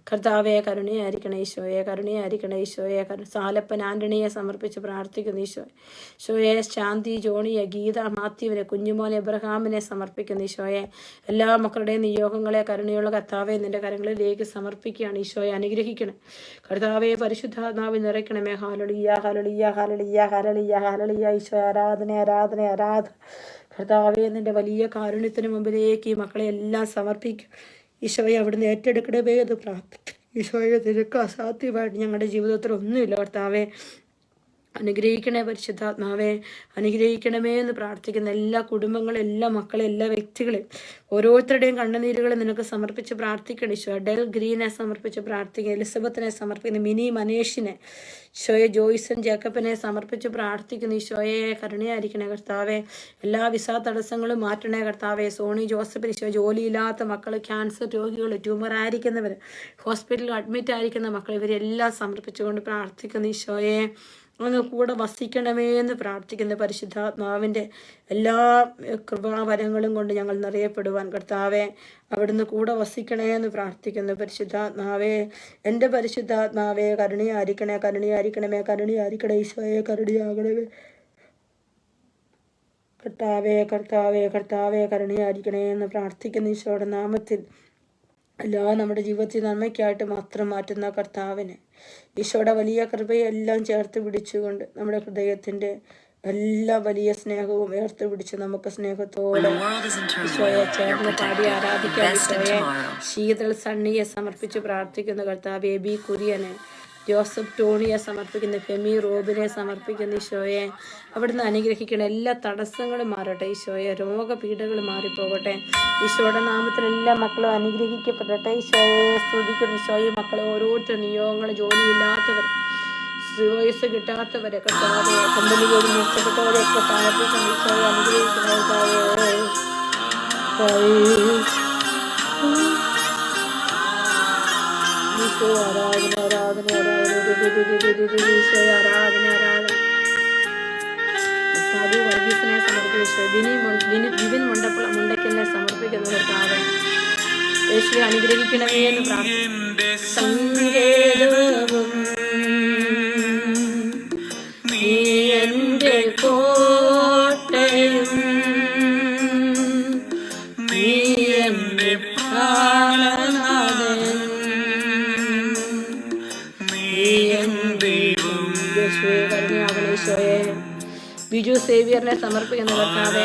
കർത്താവെ കരുണയായിരിക്കണേ ഈശോയെ, കരുണയായിരിക്കണേ ഈശോയെ, സാലപ്പൻ ആന്റണിയെ സമർപ്പിച്ച് പ്രാർത്ഥിക്കുന്നു ഈശോയെ, ഈശോയെ ശാന്തി ജോണിയെ, ഗീത മാത്യുവിനെ, കുഞ്ഞുമോൻ എബ്രഹാമിനെ സമർപ്പിക്കുന്നു ഈശോയെ, എല്ലാ മക്കളുടെയും നിയോഗങ്ങളെ കരുണയുള്ള കർത്താവെ നിന്റെ കരങ്ങളിലേക്ക് സമർപ്പിക്കുകയാണ്. ഈശോയെ അനുഗ്രഹിക്കണം. കർത്താവെ പരിശുദ്ധാത്മാവിൽ നിറയ്ക്കണമേ. Hallelujah hallelujah hallelujah hallelujah hallelujah. Eesho ആരാധന ആരാധന ആരാധന. കർത്താവെ നിന്റെ വലിയ കാരുണ്യത്തിന് മുമ്പിലേക്ക് ഈ മക്കളെ എല്ലാം സമർപ്പിക്കും. ഈശോയെ അവിടുന്ന് ഏറ്റെടുക്കണമേ എന്ന് പ്രാർത്ഥിക്കും. ഈശോയെ നിനക്ക് അസാധ്യമായിട്ട് ഞങ്ങളുടെ ജീവിതത്തിൽ ഒന്നുമില്ല. കർത്താവെ അനുഗ്രഹിക്കണേ. പരിശുദ്ധാത്മാവെ അനുഗ്രഹിക്കണമേ എന്ന് പ്രാർത്ഥിക്കുന്ന എല്ലാ കുടുംബങ്ങളും, എല്ലാ മക്കളും, എല്ലാ വ്യക്തികളെയും, ഓരോരുത്തരുടെയും കണ്ണുനീരുകളെ നിനക്ക് സമർപ്പിച്ച് പ്രാർത്ഥിക്കണം. ഈശോ ഡെൽ ഗ്രീനെ സമർപ്പിച്ച് പ്രാർത്ഥിക്കുക, എലിസബത്തിനെ സമർപ്പിക്കുന്ന, മിനി മനേഷിനെ, ഈശോയെ ജോയ്സൺ ജേക്കബിനെ സമർപ്പിച്ച് പ്രാർത്ഥിക്കുന്നു. ഈശോയെ കരുണയായിരിക്കണേ കർത്താവെ. എല്ലാ വിസ തടസ്സങ്ങളും മാറ്റണേ കർത്താവെ. സോണി ജോസഫിന് ഈശോ, ജോലിയില്ലാത്ത മക്കൾ, ക്യാൻസർ രോഗികൾ, ട്യൂമർ ആയിരിക്കുന്നവർ, ഹോസ്പിറ്റലിൽ അഡ്മിറ്റ് ആയിരിക്കുന്ന മക്കൾ, ഇവരെല്ലാം സമർപ്പിച്ചുകൊണ്ട് പ്രാർത്ഥിക്കുന്നു. ഈശോയെ അങ്ങ് കൂടെ വസിക്കണമേ എന്ന് പ്രാർത്ഥിക്കുന്ന പരിശുദ്ധാത്മാവിൻ്റെ എല്ലാ കൃപാവരങ്ങളും കൊണ്ട് ഞങ്ങൾ നിറയപ്പെടുവാൻ കർത്താവെ അവിടുന്ന് കൂടെ വസിക്കണേ എന്ന് പ്രാർത്ഥിക്കുന്നു. പരിശുദ്ധാത്മാവേ, എൻ്റെ പരിശുദ്ധാത്മാവേ കരുണയായിരിക്കണേ, കരുണയായിരിക്കണമേ, കരുണയായിരിക്കണേ ഈശോയെ, കരുണയാകണമേ കർത്താവേ, കർത്താവേ, കർത്താവേ കരുണയായിരിക്കണേ എന്ന് പ്രാർത്ഥിക്കുന്ന ഈശോയുടെ നാമത്തിൽ എല്ലാ നമ്മുടെ ജീവിതത്തിൽ നന്മയ്ക്കായിട്ട് മാത്രം മാറ്റുന്ന കർത്താവിനെ ഈശോയുടെ വലിയ കൃപയെല്ലാം ചേർത്ത് പിടിച്ചുകൊണ്ട് നമ്മുടെ ഹൃദയത്തിൻ്റെ എല്ലാ വലിയ സ്നേഹവും ഏർത്ത് പിടിച്ച് നമുക്ക് സ്നേഹത്തോടെ ഈശോയെ ചേർന്ന് പാടി ആരാധിക്കാൻ ഈശോയെ. ശീതൾ സണ്ണിയെ സമർപ്പിച്ച് പ്രാർത്ഥിക്കുന്ന കർത്താവ്, ബി കുര്യനെ, ജോസഫ് ടോണിയെ സമർപ്പിക്കുന്ന, ഫെമി റോബിനെ സമർപ്പിക്കുന്ന ഈശോയെ അവിടുന്ന് അനുഗ്രഹിക്കണം. എല്ലാ തടസ്സങ്ങളും മാറട്ടെ ഈശോയെ, രോഗപീഠകൾ മാറിപ്പോകട്ടെ ഈശോയുടെ നാമത്തിൽ. എല്ലാ മക്കളും അനുഗ്രഹിക്കപ്പെടട്ടെ ഈശോയെ. സ്തുതിക്കുന്ന ഈശോയെ. മക്കളെ ഓരോരുത്തരും നിയോഗങ്ങൾ, ജോലിയില്ലാത്തവർ, വയസ്സ് കിട്ടാത്തവരെ കർത്താവെ, കമ്പനികളിൽ മെച്ചപ്പെട്ടവരെയൊക്കെ സമർപ്പിക്കുന്ന ഈശോയെ അനുഗ്രഹിക്കുന്ന ഈശോ ആരാധന ആരാധന ആരാധന ഈശോയെ ആരാധന ആരാധന. സാധു വർഗീസിനെ സമർപ്പിച്ചു, വിപിൻ മുണ്ടക്കലിനെ സമർപ്പിക്കുന്ന കർത്താവെ യേശുവെ അനുഗ്രഹിക്കണമേ എന്ന് പ്രാർത്ഥിക്കുന്നു. സങ്കേതവും നീ എൻ്റെ കോട്ടയും നീ എൻ്റെ പ്രാണനാഥൻ ബിജു സേവിയറിനെ സമർപ്പിക്കുന്ന കർത്താവെ,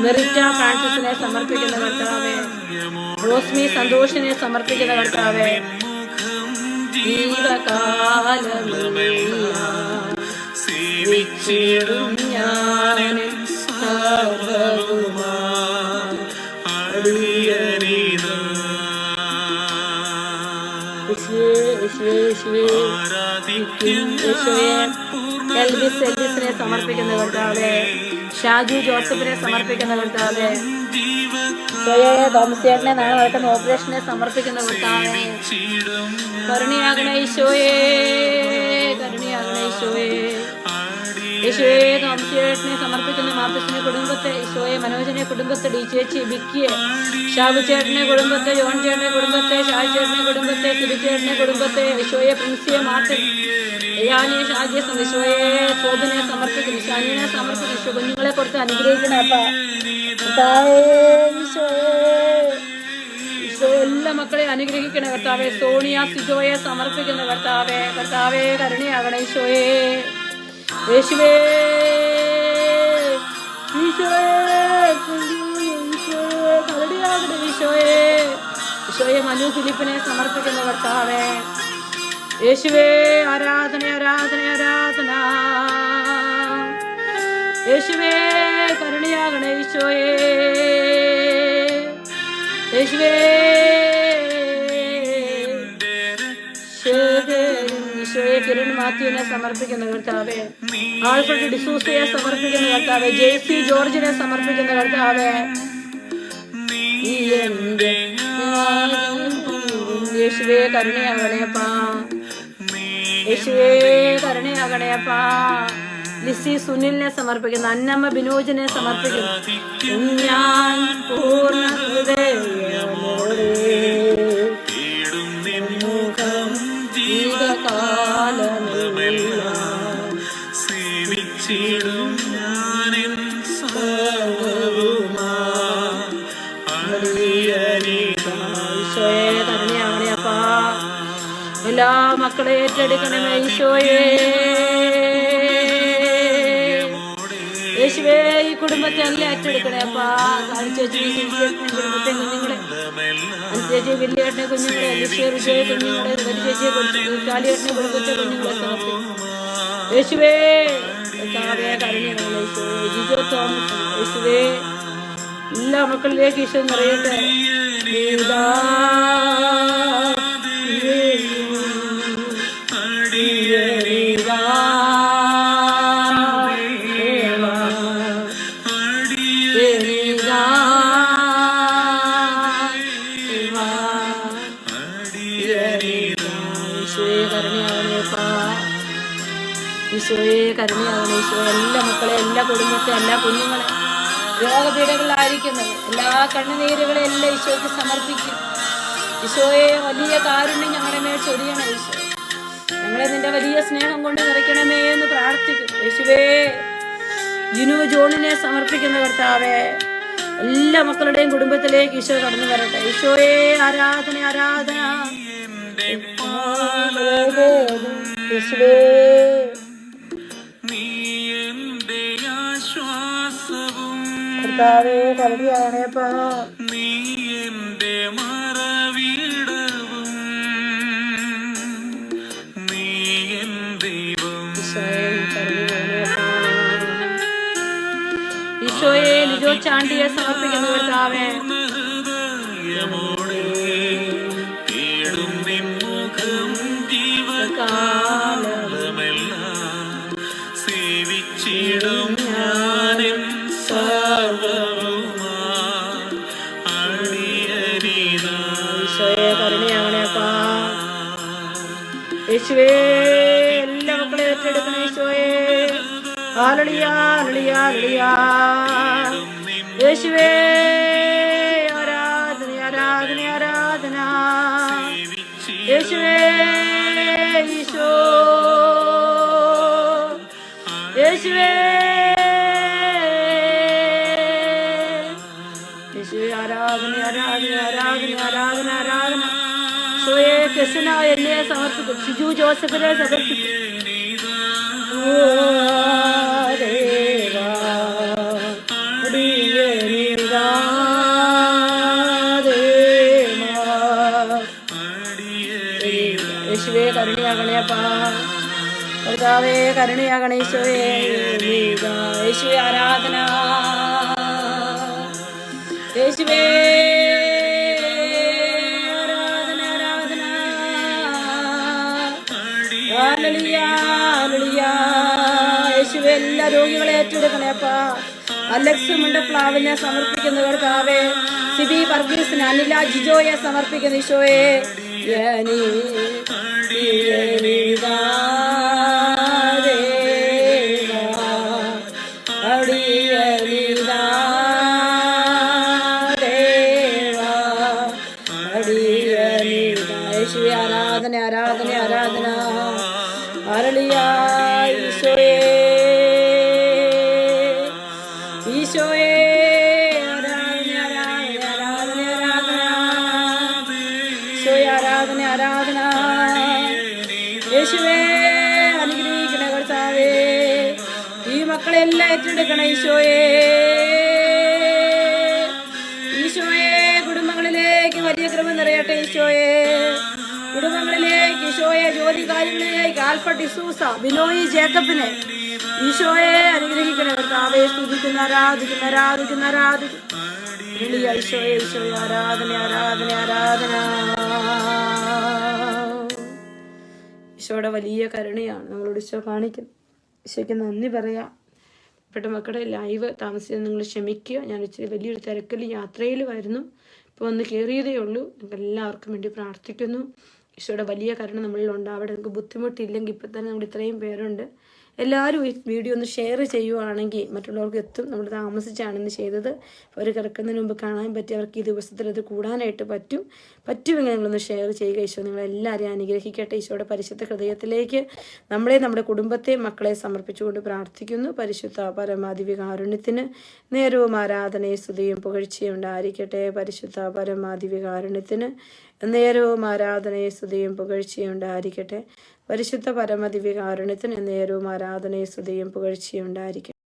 മെറിറ്റ ഫ്രാൻസിസിനെ സമർപ്പിക്കുന്ന കർത്താവെ, റോസ്മി സന്തോഷിനെ സമർപ്പിക്കുന്ന കർത്താവെ, ജീവിതകാലം ഞാൻ എൽവിസിനെ സമർപ്പിക്കുന്ന കർത്താവെ, ഷാജു ജോസഫിനെ സമർപ്പിക്കുന്ന കർത്താവെ, തോമസേട്ടനെ നാളെ നടക്കുന്ന ഓപ്പറേഷനെ സമർപ്പിക്കുന്ന കർത്താവെ, കരുണയാകണ ഈശോയെ, കരുണയാകണ ഈശോയെ. ഈശോയെ തോമസേട്ടനെ സമർപ്പിക്കുന്ന മാർക്കസിന്റെ കുടുംബത്തെ, ഈശോയെ മനോജനെ കുടുംബത്തെ, ഡി ചേച്ചി ബിക്കിയെ, ഷാബു ചേട്ടനെ കുടുംബത്തെ, ജോൺ ചേട്ടനെ കുടുംബത്തെ, ഷാജി ചേട്ടനെ കുടുംബത്തെ, തിരുച്ചേട്ടനെ കുടുംബത്തെ, ഈശോയെ പ്രിൻസിയെ മാർട്ടിൻ, യാനിയെ ഷാജിയെ ഈശോയെ ശോഭനെ സമർപ്പിക്കുന്നു, ഷാനിനെ സമർപ്പിക്കുന്നു. ഈശോ കുഞ്ഞുങ്ങളെ കൊടുത്ത് അനുഗ്രഹിക്കണേ അപ്പ ഈശോ എല്ലാ മക്കളെയും അനുഗ്രഹിക്കണേ കർത്താവെ. സോണിയ സിജോയെ സമർപ്പിക്കുന്ന കർത്താവെ, കർത്താവെ കരുണയാകണേ ഈശോയെ, യേശുവേ ഈശോയെ, ഈശോയെ കരുണയാകണേ ഈശോയെ. ഈശോയെ മനു ഫിലിപ്പിനെ സമർപ്പിക്കുന്ന കർത്താവെ, യേശുവേ ആരാധന ആരാധന ആരാധന. യേശുവേ കരുണയാകണേ ഈശോയേ. യേശുവേ കിരൺ മാത്യുവിനെ സമർപ്പിക്കുന്ന കർത്താവേ, ആൽഫ്രഡ് ഡിസൂസയെ സമർപ്പിക്കുന്ന കർത്താവേ, ജെയ്സി ജോർജിനെ സമർപ്പിക്കുന്ന കർത്താവേ, യേശുവേ കരുണയാകണേപ്പാ, യേശുവേ കരുണയാകണേപ്പാ. ലിസി സുനിലിനെ സമർപ്പിക്കുന്നു, അന്നമ്മ ബിനോജിനെ സമർപ്പിക്കുന്നു. ഞാൻ പൂർണ്ണ ഹൃദയമോടെ ജീവകാലമെല്ലാം സേവിച്ചിടും ഞാനെൻ സർവ്വവുമാ. ഈശോയെ കരുണയാകണേപ്പാ. എല്ലാ മക്കളെ ഏറ്റെടുക്കണമേ ഈശോയെ. യേശുവേ ഈ കുടുംബത്തെ എല്ലാം ഏറ്റെടുക്കണേ അപ്പാ. ചേച്ചി കുടുംബത്തെ കുഞ്ഞുങ്ങളെ, ചേച്ചി വലിയേട്ടനെ കുഞ്ഞുങ്ങളെ, വിജയ കുഞ്ഞുങ്ങളെ, ചേച്ചിയെ കാലിയേട്ടനെ കുടുംബത്തെ കുഞ്ഞുങ്ങളെ സമർപ്പിക്കും യേശുവേ. കരുണയാകണമേ ഈശോയെ. ജിജോ തോമസ് യേശുവേ എല്ലാ മക്കളിലേക്ക് ഈശോ നിറയട്ടെ. ഈശോയെ കരുണയാകണേ ഈശോയെ. എല്ലാ മക്കളെ, എല്ലാ കുടുംബത്തെ, എല്ലാ കുഞ്ഞുങ്ങളെ, രോഗപീഠകളിലായിരിക്കുന്നത് എല്ലാ കണ്ണുനീരുകളെ എല്ലാം ഈശോയ്ക്ക് സമർപ്പിക്കും. ഈശോയെ വലിയ കാരുണ്യം ഞങ്ങളുടെ മേൽ ചൊരിയണേ ഈശോ. ഞങ്ങളെ നിന്റെ വലിയ സ്നേഹം കൊണ്ട് നിറയ്ക്കണമേ എന്ന് പ്രാർത്ഥിക്കും യേശുവേ. ജിനു ജോണിനെ സമർപ്പിക്കുന്ന കർത്താവേ, എല്ലാ മക്കളുടെയും കുടുംബത്തിലേക്ക് ഈശോ കടന്നു വരട്ടെ. ഈശോയെ ആരാധന ആരാധന. യേശുവേ കർത്താവേ കരുണയാകണേപ്പാ. നീ എന്റെ മറവിടവും നീ എൻ ദൈവം. ഈശോയെ ലിജോ ചാണ്ടിയെ സമർപ്പിക്കുന്ന കർത്താവേ, സേവിച്ചിടും ഞാനെൻ സർവ്വവുമാ. ഈശോയെ കരുണയാകണേപ്പാ. യേശുവേ എല്ലാ മക്കളെ ഏറ്റെടുക്കണേ ഈശോയെ. Hallelujah hallelujah hallelujah. യേശുവേ ആരാധന ആരാധന ആരാധന. യേശുവേ ഈശോ യേശുവേ യേശുവേ ആരാധന ആരാധന ആരാധന ആരാധന ആരാധന. ഈശോയെ കൃഷ്ണ എന്നെ സമർപ്പിക്കും, ഷിജു ജോസഫിനെ സമർപ്പിക്കും. യേശുവേ കരുണയാകണേപ്പാ. കർത്താവേ കരുണയാകണേ ഈശോയെ. യേശുവേ ആരാധന. യേശുവേ ആരാധന ആരാധന. Hallelujah hallelujah. യേശുവേ എല്ലാ രോഗികളെ ഏറ്റെടുക്കണേപ്പാ. അലക്സ് മുണ്ടപ്ലാവിനെ സമർപ്പിക്കുന്ന കർത്താവേ, സിബി വർഗീസിന്, അനില ജിജോയെ സമർപ്പിക്കുന്ന ഈശോയെ. യേശുവേ ആരാധന ആരാധന ആരാധന. ഹല്ലേലൂയ ഈശോയെ ഈശോയെ ആരാധന ആരാധന ആരാധന ആരാധന. ഈശോയെ ആരാധന ആരാധന. യേശുവേ അനുഗ്രഹിക്കണ കർത്താവേ, ഈ മക്കളെല്ലാം ഏറ്റെടുക്കണം ഈശോയെ. ഈശോയെ കുടുംബങ്ങളിലേക്ക് വലിയ കൃപ നിറയട്ടെ ഈശോയെ. കുടുംബങ്ങളിലേക്ക് ഈശോയെ ജോലി കാര്യങ്ങളിലേക്ക് ആൽഫർട്ട് ഡിസൂസ ബിനോയി ജേക്കബിനെ ഈശോയെ അനുഗ്രഹിക്കണേ കർത്താവേ. സ്തുതിക്കുന്ന ആരാധിക്കുന്ന ഈശോയെ ഈശോയെ ആരാധന ആരാധന ആരാധന. ഈശോയുടെ വലിയ കരുണയാണ് നമ്മളോട് ഈശോ കാണിക്കുന്നത്. ഈശോയ്ക്ക് നന്ദി പറയാം. പെട്ട മക്കളുടെ ലൈവ് താമസിച്ചത് നിങ്ങൾ ക്ഷമിക്കുക. ഞാൻ ഇച്ചിരി വലിയൊരു തിരക്കിൽ യാത്രയിലുമായിരുന്നു. ഇപ്പോൾ വന്ന് കയറിയതേ ഉള്ളൂ. നിങ്ങൾക്ക് എല്ലാവർക്കും വേണ്ടി പ്രാർത്ഥിക്കുന്നു. ഈശോയുടെ വലിയ കരുണ നമ്മളിൽ ഉണ്ടാവട്ടെ. നിങ്ങൾക്ക് ബുദ്ധിമുട്ടില്ലെങ്കിൽ ഇപ്പം തന്നെ നമ്മൾ ഇത്രയും പേരുണ്ട്. എല്ലാവരും ഈ വീഡിയോ ഒന്ന് ഷെയർ ചെയ്യുവാണെങ്കിൽ മറ്റുള്ളവർക്ക് എത്തും. നമ്മൾ താമസിച്ചാണ് ചെയ്തത്. അവർ കിടക്കുന്നതിന് മുമ്പ് കാണാൻ പറ്റി. അവർക്ക് ഈ ദിവസത്തിൽ അത് കൂടാനായിട്ട് പറ്റുമെങ്കിൽ നിങ്ങളൊന്ന് ഷെയർ ചെയ്യുക. ഈശോ നിങ്ങളെല്ലാവരെയും അനുഗ്രഹിക്കട്ടെ. ഈശോയുടെ പരിശുദ്ധ ഹൃദയത്തിലേക്ക് നമ്മുടെ കുടുംബത്തെയും മക്കളെ സമർപ്പിച്ചുകൊണ്ട് പ്രാർത്ഥിക്കുന്നു. പരിശുദ്ധ പരമാദിവ്യകാരുണ്യത്തിന് നേരവും ആരാധനയും സ്തുതിയും പുകഴ്ചയും ഉണ്ടായിരിക്കട്ടെ. പരിശുദ്ധ പരമാദിവ്യകാരുണ്യത്തിന് നേരവും ആരാധനയും സ്തുതിയും പുകഴ്ചയും ഉണ്ടായിരിക്കട്ടെ. പരിശുദ്ധ പരമദിവ്യകാരുണ്യത്തിന് നേരവും ആരാധനയും സ്തുതിയും പുകഴ്ചയും ഉണ്ടായിരിക്കട്ടെ.